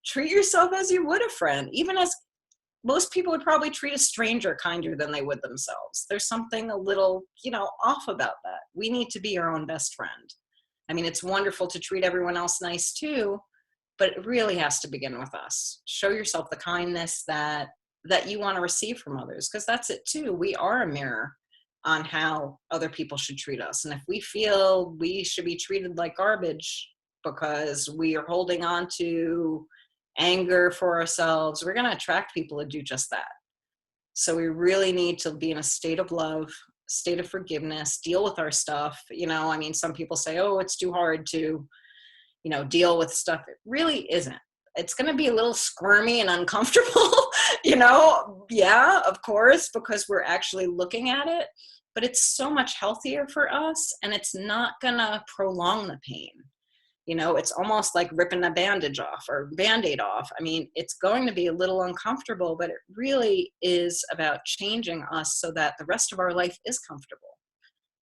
Treat yourself as you would a friend, even as most people would probably treat a stranger kinder than they would themselves. There's something a little, off about that. We need to be our own best friend. It's wonderful to treat everyone else nice too, but it really has to begin with us. Show yourself the kindness that you want to receive from others, because that's it too. We are a mirror on how other people should treat us. And if we feel we should be treated like garbage because we are holding on to anger for ourselves, we're going to attract people to do just that. So we really need to be in a state of love, state of forgiveness, deal with our stuff. Some people say, oh, it's too hard to, deal with stuff. It really isn't. It's going to be a little squirmy and uncomfortable, yeah, of course, because we're actually looking at it, but it's so much healthier for us, and it's not going to prolong the pain. It's almost like ripping a bandage off or Band-Aid off. It's going to be a little uncomfortable, but it really is about changing us so that the rest of our life is comfortable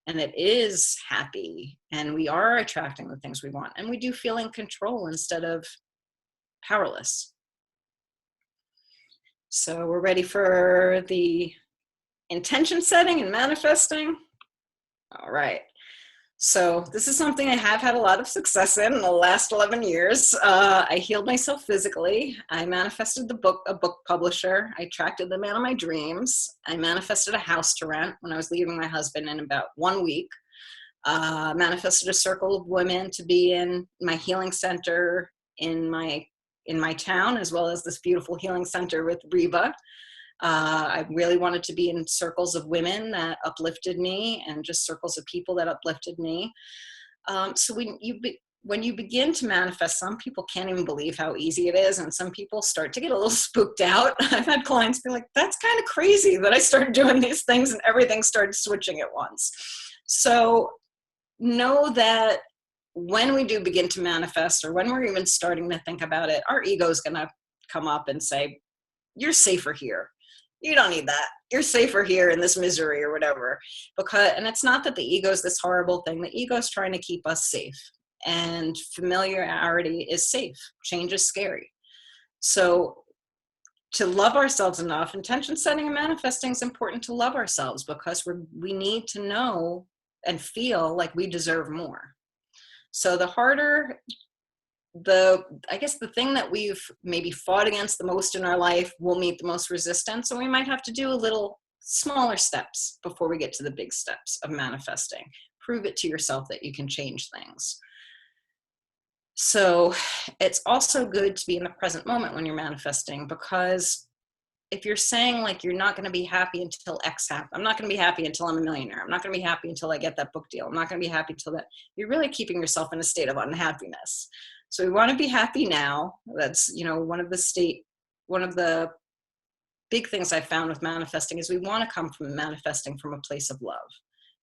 and it is happy, and we are attracting the things we want, and we do feel in control instead of powerless. So we're ready for the intention setting and manifesting. All right. So this is something I have had a lot of success in the last 11 years. I healed myself physically. I manifested a book publisher. I attracted the man of my dreams. I manifested a house to rent when I was leaving my husband in about 1 week. Manifested a circle of women to be in my healing center in my town, as well as this beautiful healing center with Reba. I really wanted to be in circles of women that uplifted me, and just circles of people that uplifted me. So when you begin to manifest, some people can't even believe how easy it is, and some people start to get a little spooked out. I've had clients be like, that's kind of crazy that I started doing these things and everything started switching at once. So know that when we do begin to manifest, or when we're even starting to think about it, our ego is going to come up and say, you're safer here. You don't need that. You're safer here in this misery or whatever. And it's not that the ego is this horrible thing. The ego is trying to keep us safe. and familiarity is safe. Change is scary. So to love ourselves enough, intention setting and manifesting is important to love ourselves, because we need to know and feel like we deserve more. So the harder, I guess the thing that we've maybe fought against the most in our life will meet the most resistance. And we might have to do a little smaller steps before we get to the big steps of manifesting. Prove it to yourself that you can change things. So it's also good to be in the present moment when you're manifesting, because if you're saying like, you're not going to be happy until X happens, I'm not going to be happy until I'm a millionaire, I'm not going to be happy until I get that book deal, I'm not going to be happy until that, you're really keeping yourself in a state of unhappiness. So we want to be happy now. That's, one of the big things I found with manifesting is we want to come from manifesting from a place of love.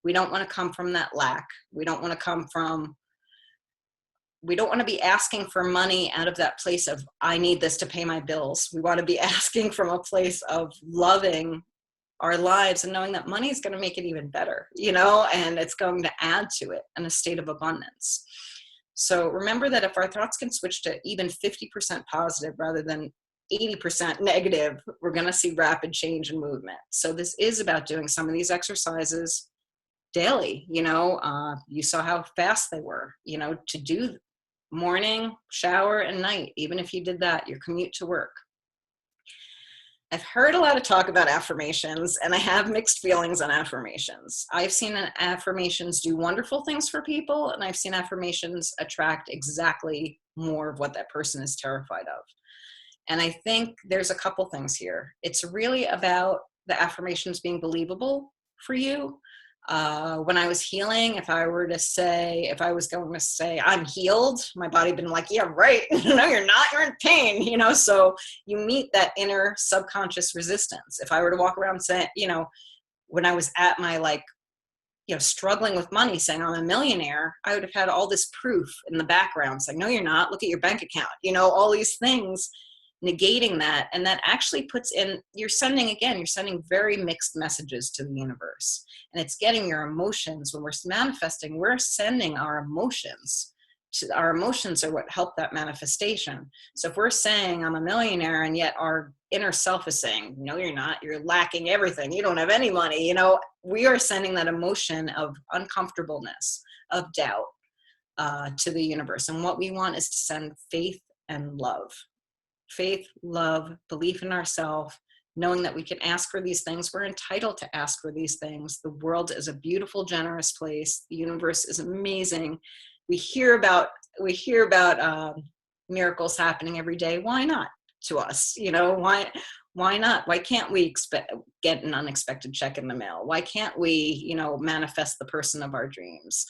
We don't want to come from that lack. We don't want to be asking for money out of that place of, I need this to pay my bills. We want to be asking from a place of loving our lives and knowing that money is going to make it even better, and it's going to add to it in a state of abundance. So remember that if our thoughts can switch to even 50% positive rather than 80% negative, we're going to see rapid change and movement. So this is about doing some of these exercises daily. You saw how fast they were, to do morning, shower, and night. Even if you did that, your commute to work. I've heard a lot of talk about affirmations, and I have mixed feelings on affirmations. I've seen affirmations do wonderful things for people, and I've seen affirmations attract exactly more of what that person is terrified of. And I think there's a couple things here. It's really about the affirmations being believable for you. When I was healing, if I was going to say I'm healed, my body been like, yeah, right. No, you're not, you're in pain, so you meet that inner subconscious resistance. If I were to walk around saying, when I was at my struggling with money, saying I'm a millionaire, I would have had all this proof in the background saying, no, you're not, look at your bank account, all these things negating that. And that actually puts in, you're sending very mixed messages to the universe, and it's getting your emotions. When we're manifesting, we're sending our emotions. Our emotions are what help that manifestation. So if we're saying I'm a millionaire, and yet our inner self is saying, no, you're not, you're lacking everything, you don't have any money, we are sending that emotion of uncomfortableness, of doubt to the universe. And what we want is to send faith and love. Faith, love, belief in ourselves, knowing that we can ask for these things. We're entitled to ask for these things. The world is a beautiful, generous place. The universe is amazing. We hear about miracles happening every day. Why not to us? Why not? Why can't we get an unexpected check in the mail? Why can't we, manifest the person of our dreams?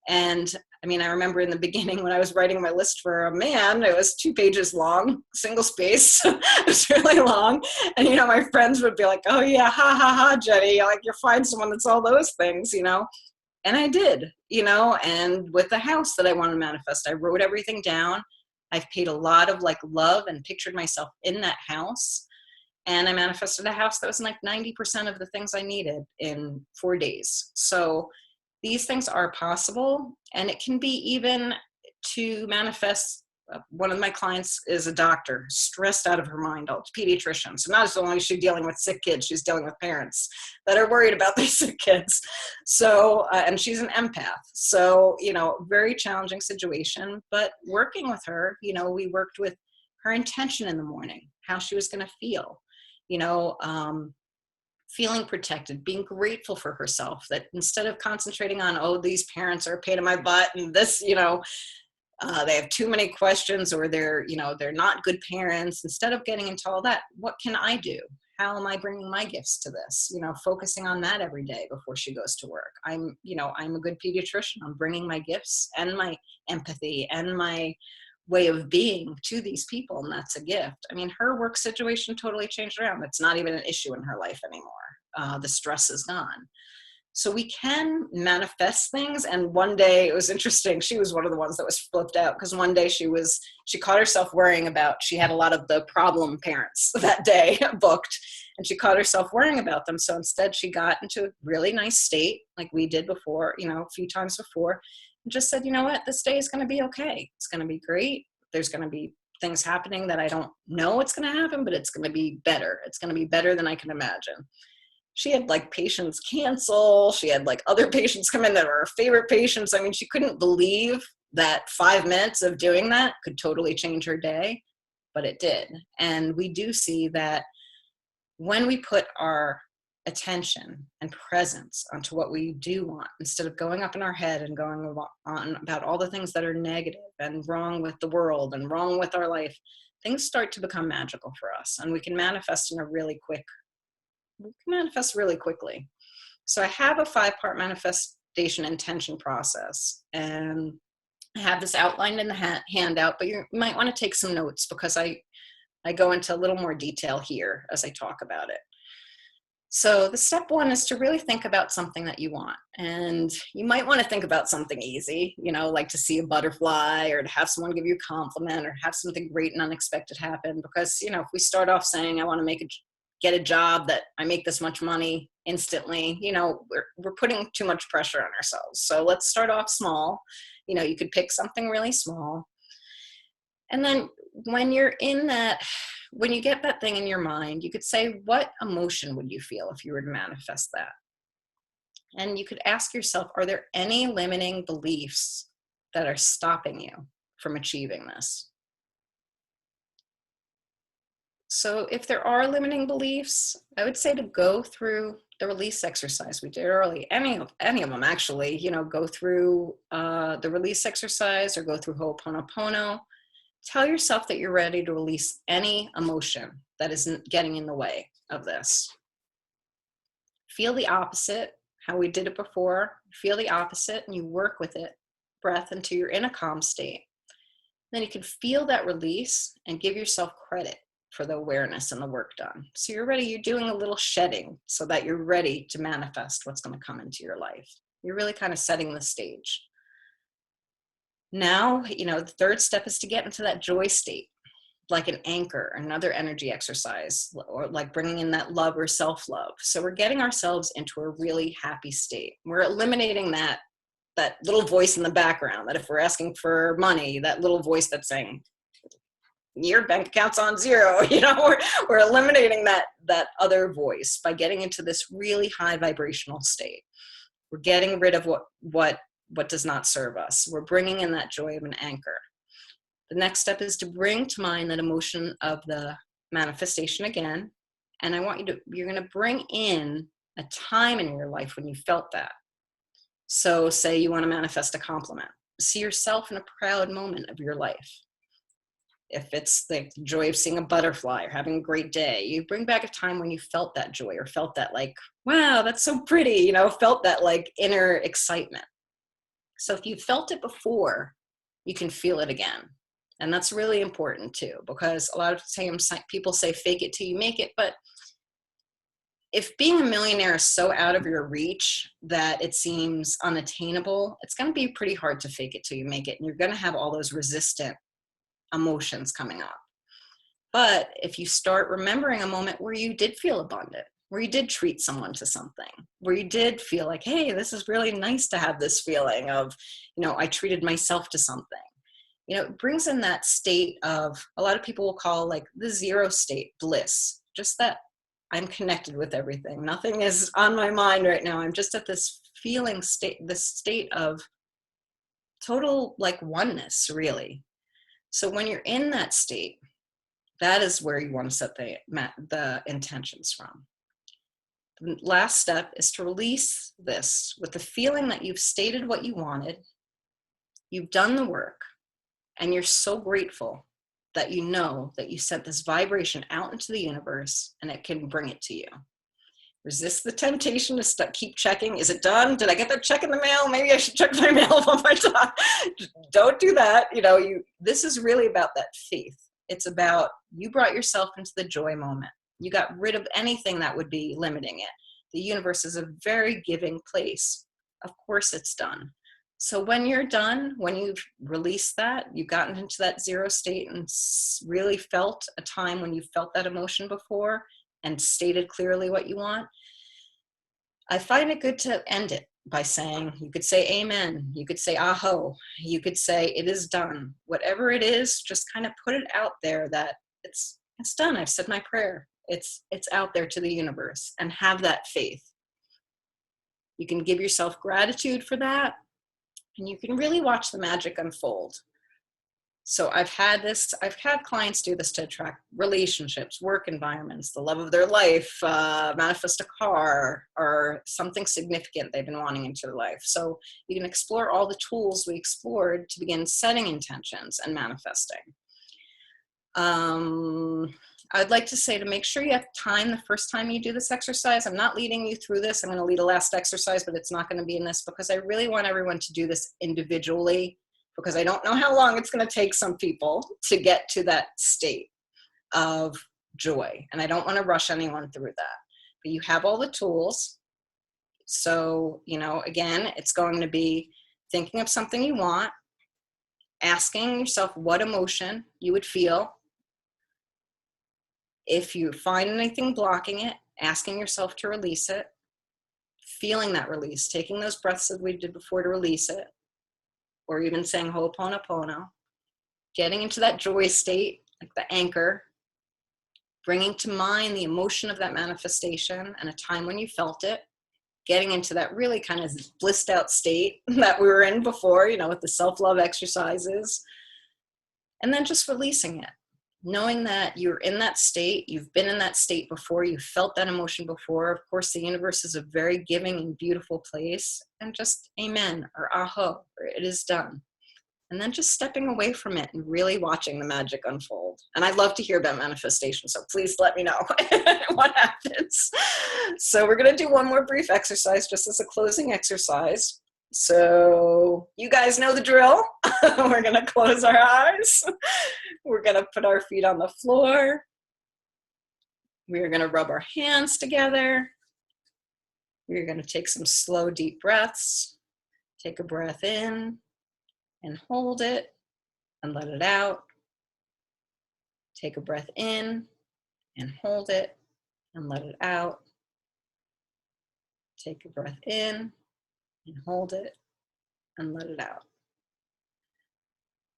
And I remember in the beginning when I was writing my list for a man, it was 2 pages long, single space. It was really long. And, my friends would be like, oh yeah, ha, ha, ha, Jenny, like you'll find someone that's all those things, And I did, and with the house that I want to manifest, I wrote everything down. I've paid a lot of love and pictured myself in that house. And I manifested a house that was 90% of the things I needed in 4 days. So these things are possible, and it can be even to manifest. One of my clients is a doctor, stressed out of her mind, a pediatrician. So not only is she dealing with sick kids, she's dealing with parents that are worried about their sick kids. So, and she's an empath. So, very challenging situation, but working with her, we worked with her intention in the morning, how she was going to feel, feeling protected, being grateful for herself, that instead of concentrating on, oh, these parents are a pain in my butt and this, they have too many questions, or they're not good parents. Instead of getting into all that, what can I do? How am I bringing my gifts to this? Focusing on that every day before she goes to work. I'm a good pediatrician. I'm bringing my gifts and my empathy and my way of being to these people, and that's a gift. Her work situation totally changed around. It's not even an issue in her life anymore. The stress is gone. So we can manifest things. And one day, it was interesting, she was one of the ones that was flipped out, because one day she caught herself worrying about, she had a lot of the problem parents that day booked, and she caught herself worrying about them. So instead she got into a really nice state, like we did before, a few times before, and just said, you know what, this day is going to be okay. It's going to be great. There's going to be things happening that I don't know what's going to happen, but it's going to be better. It's going to be better than I can imagine. She had like patients cancel. She had like other patients come in that were her favorite patients. I mean, she couldn't believe that 5 minutes of doing that could totally change her day, but it did. And we do see that when we put our attention and presence onto what we do want, instead of going up in our head and going on about all the things that are negative and wrong with the world and wrong with our life, things start to become magical for us, and we can manifest really quickly. So I have a 5-part manifestation intention process, and I have this outlined in the handout, but you might want to take some notes because I go into a little more detail here as I talk about it. So the step 1 is to really think about something that you want. And you might want to think about something easy, like to see a butterfly or to have someone give you a compliment or have something great and unexpected happen. Because, if we start off saying, I want to get a job that I make this much money instantly, we're putting too much pressure on ourselves. So let's start off small. You could pick something really small. And then when you get that thing in your mind, you could say, what emotion would you feel if you were to manifest that? And you could ask yourself, are there any limiting beliefs that are stopping you from achieving this? So if there are limiting beliefs, I would say to go through the release exercise we did early. Any of them actually, go through the release exercise or go through Ho'oponopono. Tell yourself that you're ready to release any emotion that isn't getting in the way of this. Feel the opposite, how we did it before. Feel the opposite and you work with it, breath, until you're in a calm state. Then you can feel that release and give yourself credit for the awareness and the work done. So you're ready, you're doing a little shedding so that you're ready to manifest what's going to come into your life. You're really kind of setting the stage. Now, the third step is to get into that joy state, like an anchor, another energy exercise, or like bringing in that love or self-love. So we're getting ourselves into a really happy state. We're eliminating that little voice in the background, that if we're asking for money, that little voice that's saying, your bank account's on zero, we're eliminating that other voice by getting into this really high vibrational state. We're getting rid of what does not serve us. We're bringing in that joy of an anchor. The next step is to bring to mind that emotion of the manifestation again. And you're going to bring in a time in your life when you felt that. So say you want to manifest a compliment. See yourself in a proud moment of your life. If it's the joy of seeing a butterfly or having a great day, you bring back a time when you felt that joy or felt that like, wow, that's so pretty, felt that like inner excitement. So if you felt it before, you can feel it again. And that's really important too, because a lot of times people say fake it till you make it. But if being a millionaire is so out of your reach that it seems unattainable, it's going to be pretty hard to fake it till you make it. And you're going to have all those resistant emotions coming up. But if you start remembering a moment where you did feel abundant, where you did treat someone to something, where you did feel like, hey, this is really nice to have this feeling of, I treated myself to something. It brings in that state of, a lot of people will call like the zero state bliss, just that I'm connected with everything. Nothing is on my mind right now. I'm just at this feeling state, this state of total like oneness, really. So when you're in that state, that is where you want to set the intentions from. The last step is to release this with the feeling that you've stated what you wanted, you've done the work, and you're so grateful that you know that you sent this vibration out into the universe and it can bring it to you. Resist the temptation to keep checking. Is it done? Did I get that check in the mail? Maybe I should check my mail one more time. Don't do that. This is really about that faith. It's about you brought yourself into the joy moment. You got rid of anything that would be limiting it. The universe is a very giving place. Of course it's done. So when you're done, when you've released that, you've gotten into that zero state and really felt a time when you felt that emotion before and stated clearly what you want, I find it good to end it by saying, you could say amen, you could say aho, you could say it is done. Whatever it is, just kind of put it out there that it's done. I've said my prayer. It's out there to the universe, and have that faith. You can give yourself gratitude for that, and you can really watch the magic unfold. So I've had clients do this to attract relationships, work environments, the love of their life, manifest a car or something significant they've been wanting into their life. So you can explore all the tools we explored to begin setting intentions and manifesting. I'd like to say to make sure you have time the first time you do this exercise. I'm not leading you through this. I'm going to lead a last exercise, but it's not going to be in this because I really want everyone to do this individually, because I don't know how long it's going to take some people to get to that state of joy. And I don't want to rush anyone through that. But you have all the tools. So, again, it's going to be thinking of something you want, asking yourself what emotion you would feel. If you find anything blocking it, asking yourself to release it, feeling that release, taking those breaths that we did before to release it, or even saying Ho'oponopono, getting into that joy state, like the anchor, bringing to mind the emotion of that manifestation and a time when you felt it, getting into that really kind of blissed out state that we were in before, with the self-love exercises, and then just releasing it. Knowing that you're in that state, you've been in that state before, you've felt that emotion before. Of course, the universe is a very giving and beautiful place, and just amen or aho, or it is done. And then just stepping away from it and really watching the magic unfold. And I'd love to hear about manifestation, so please let me know what happens. So we're going to do one more brief exercise just as a closing exercise. So you guys know the drill. We're going to close our eyes. We're going to put our feet on the floor. We're going to rub our hands together. We're going to take some slow, deep breaths. Take a breath in and hold it and let it out. Take a breath in and hold it and let it out. Take a breath in and hold it and let it out.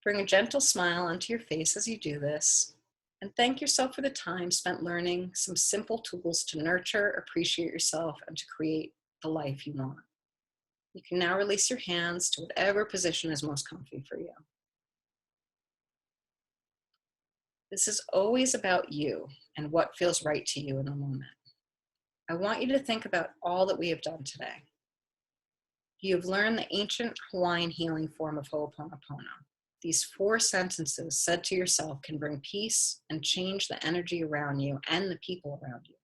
Bring a gentle smile onto your face as you do this, and thank yourself for the time spent learning some simple tools to nurture, appreciate yourself, and to create the life you want. You can now release your hands to whatever position is most comfy for you. This is always about you and what feels right to you in the moment. I want you to think about all that we have done today. You have learned the ancient Hawaiian healing form of Ho'oponopono. These 4 sentences said to yourself can bring peace and change the energy around you and the people around you.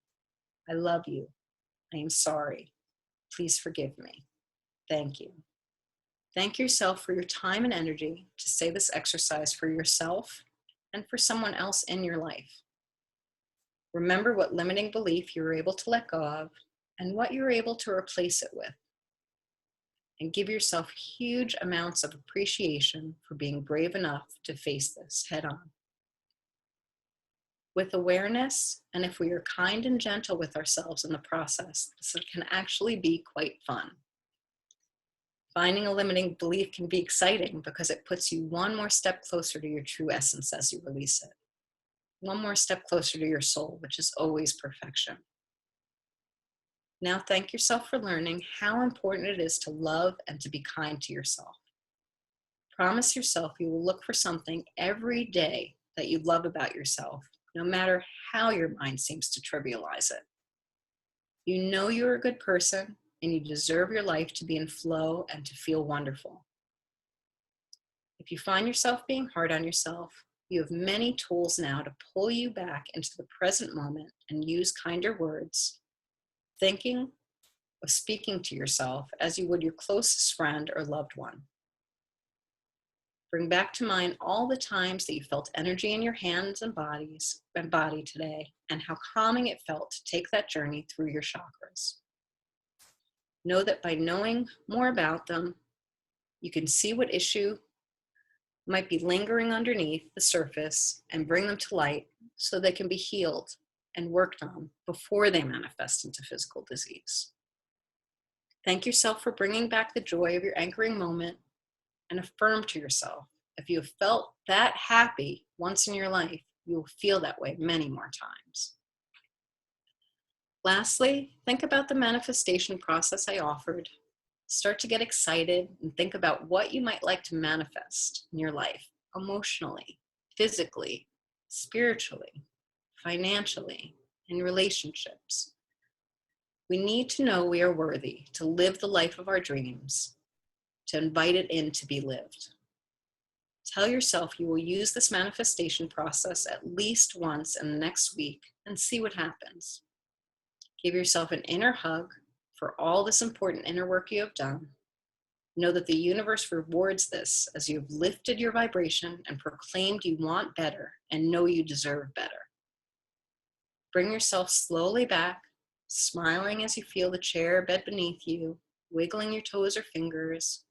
I love you. I am sorry. Please forgive me. Thank you. Thank yourself for your time and energy to say this exercise for yourself and for someone else in your life. Remember what limiting belief you were able to let go of and what you were able to replace it with. And give yourself huge amounts of appreciation for being brave enough to face this head on. With awareness, and if we are kind and gentle with ourselves in the process, this can actually be quite fun. Finding a limiting belief can be exciting because it puts you one more step closer to your true essence as you release it. One more step closer to your soul, which is always perfection. Now thank yourself for learning how important it is to love and to be kind to yourself. Promise yourself you will look for something every day that you love about yourself, no matter how your mind seems to trivialize it. You know you're a good person and you deserve your life to be in flow and to feel wonderful. If you find yourself being hard on yourself, you have many tools now to pull you back into the present moment and use kinder words, thinking of speaking to yourself as you would your closest friend or loved one. Bring back to mind all the times that you felt energy in your hands and body today, and how calming it felt to take that journey through your chakras. Know that by knowing more about them, you can see what issue might be lingering underneath the surface and bring them to light so they can be healed and worked on before they manifest into physical disease. Thank yourself for bringing back the joy of your anchoring moment, and affirm to yourself, if you have felt that happy once in your life, you will feel that way many more times. Lastly, think about the manifestation process I offered. Start to get excited and think about what you might like to manifest in your life, emotionally, physically, spiritually, financially, in relationships. We need to know we are worthy to live the life of our dreams, to invite it in to be lived. Tell yourself you will use this manifestation process at least once in the next week and see what happens. Give yourself an inner hug for all this important inner work you have done. Know that the universe rewards this as you have lifted your vibration and proclaimed you want better and know you deserve better. Bring yourself slowly back, smiling as you feel the chair or bed beneath you, wiggling your toes or fingers.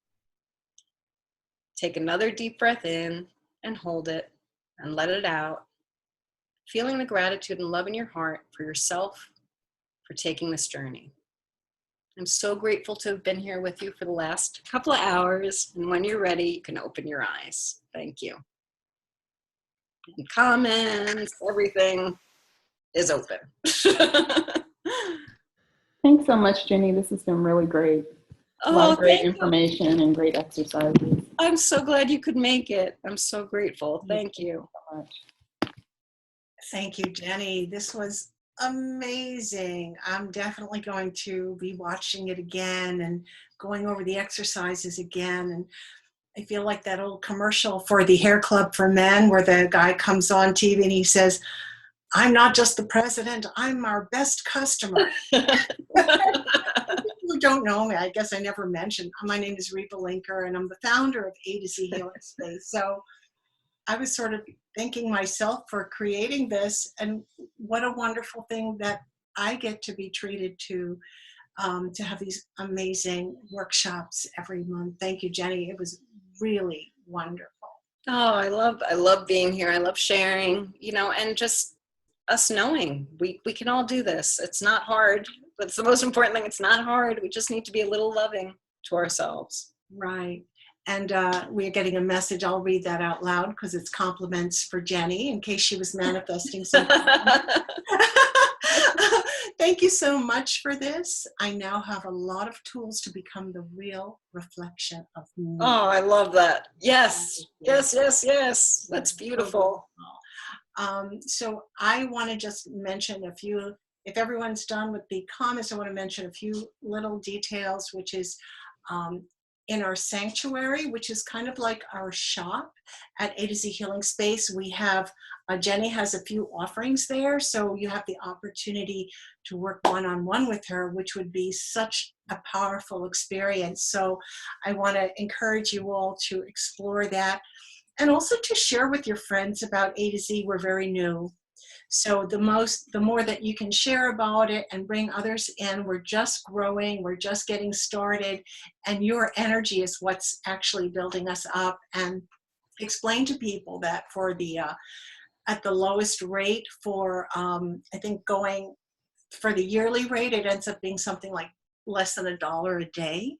Take another deep breath in and hold it and let it out, feeling the gratitude and love in your heart for yourself, for taking this journey. I'm so grateful to have been here with you for the last couple of hours, and when you're ready, you can open your eyes. Thank you. And comments, everything is open. Thanks so much, Jenny. This has been really great. A lot of great information and great exercises. I'm so glad you could make it. I'm so grateful. Thank you. So much. Thank you, Jenny. This was amazing. I'm definitely going to be watching it again and going over the exercises again. And I feel like that old commercial for the hair club for men where the guy comes on TV and he says, "I'm not just the president, I'm our best customer." People who don't know me, I guess I never mentioned, my name is Reba Linker and I'm the founder of AtoZ Healing Space. So I was sort of thanking myself for creating this, and what a wonderful thing that I get to be treated to have these amazing workshops every month. Thank you, Jenny. It was really wonderful. Oh, I love being here. I love sharing, and just us knowing we can all do this. It's not hard. That's the most important thing. It's not hard. We just need to be a little loving to ourselves. Right. And we're getting a message. I'll read that out loud because it's compliments for Jenny in case she was manifesting something. Thank you so much for this. I now have a lot of tools to become the real reflection of me. Oh, I love that. Yes. Yes. That's beautiful. So I want to just mention a few, if everyone's done with the comments, I want to mention a few little details, which is in our sanctuary, which is kind of like our shop at AtoZ Healing Space. We have, Jenny has a few offerings there, so you have the opportunity to work one-on-one with her, which would be such a powerful experience. So I want to encourage you all to explore that, and also to share with your friends about AtoZ. We're very new. So the more that you can share about it and bring others in, we're just growing, we're just getting started, and your energy is what's actually building us up. And explain to people that for the at the lowest rate for I think going for the yearly rate, it ends up being something like less than $1 a day.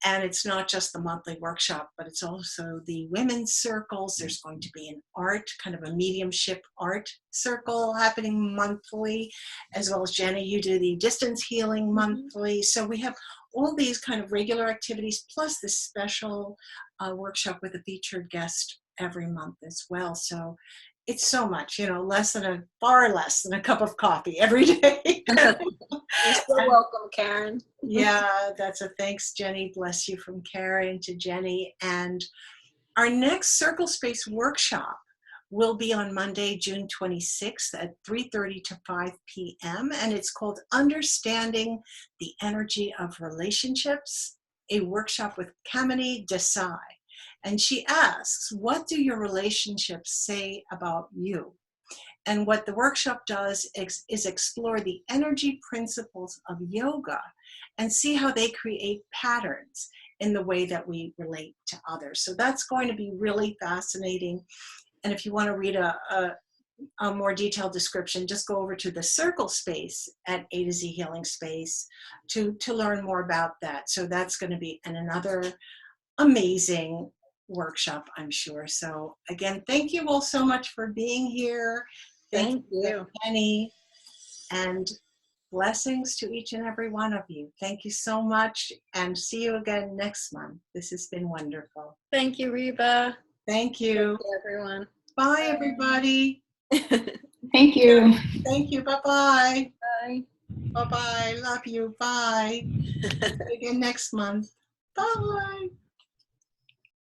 And it's not just the monthly workshop, but it's also the women's circles. There's going to be an art, kind of a mediumship art circle happening monthly, as well as Jenny, you do the distance healing monthly. So we have all these kind of regular activities, plus this special workshop with a featured guest every month as well. So it's so much, far less than a cup of coffee every day. You're so welcome, Karen. Yeah, that's a thanks, Jenny. Bless you from Karen to Jenny. And our next Circle Space workshop will be on Monday, June 26th at 3:30 to 5 p.m. And it's called Understanding the Energy of Relationships, a workshop with Kamini Desai. And she asks, what do your relationships say about you? And what the workshop does is explore the energy principles of yoga and see how they create patterns in the way that we relate to others. So that's going to be really fascinating. And if you want to read a a more detailed description, just go over to the circle space at AtoZ Healing Space to learn more about that. So that's going to be another amazing workshop, I'm sure. So again, thank you all so much for being here. Thank you. Jenny, and blessings to each and every one of you. Thank you so much, and see you again next month. This has been wonderful. Thank you, Reba. Thank you. Thank you, everyone. Bye, everybody. Thank you. Thank you. Bye-bye. Bye. Bye-bye. Love you. Bye. See you again next month. Bye.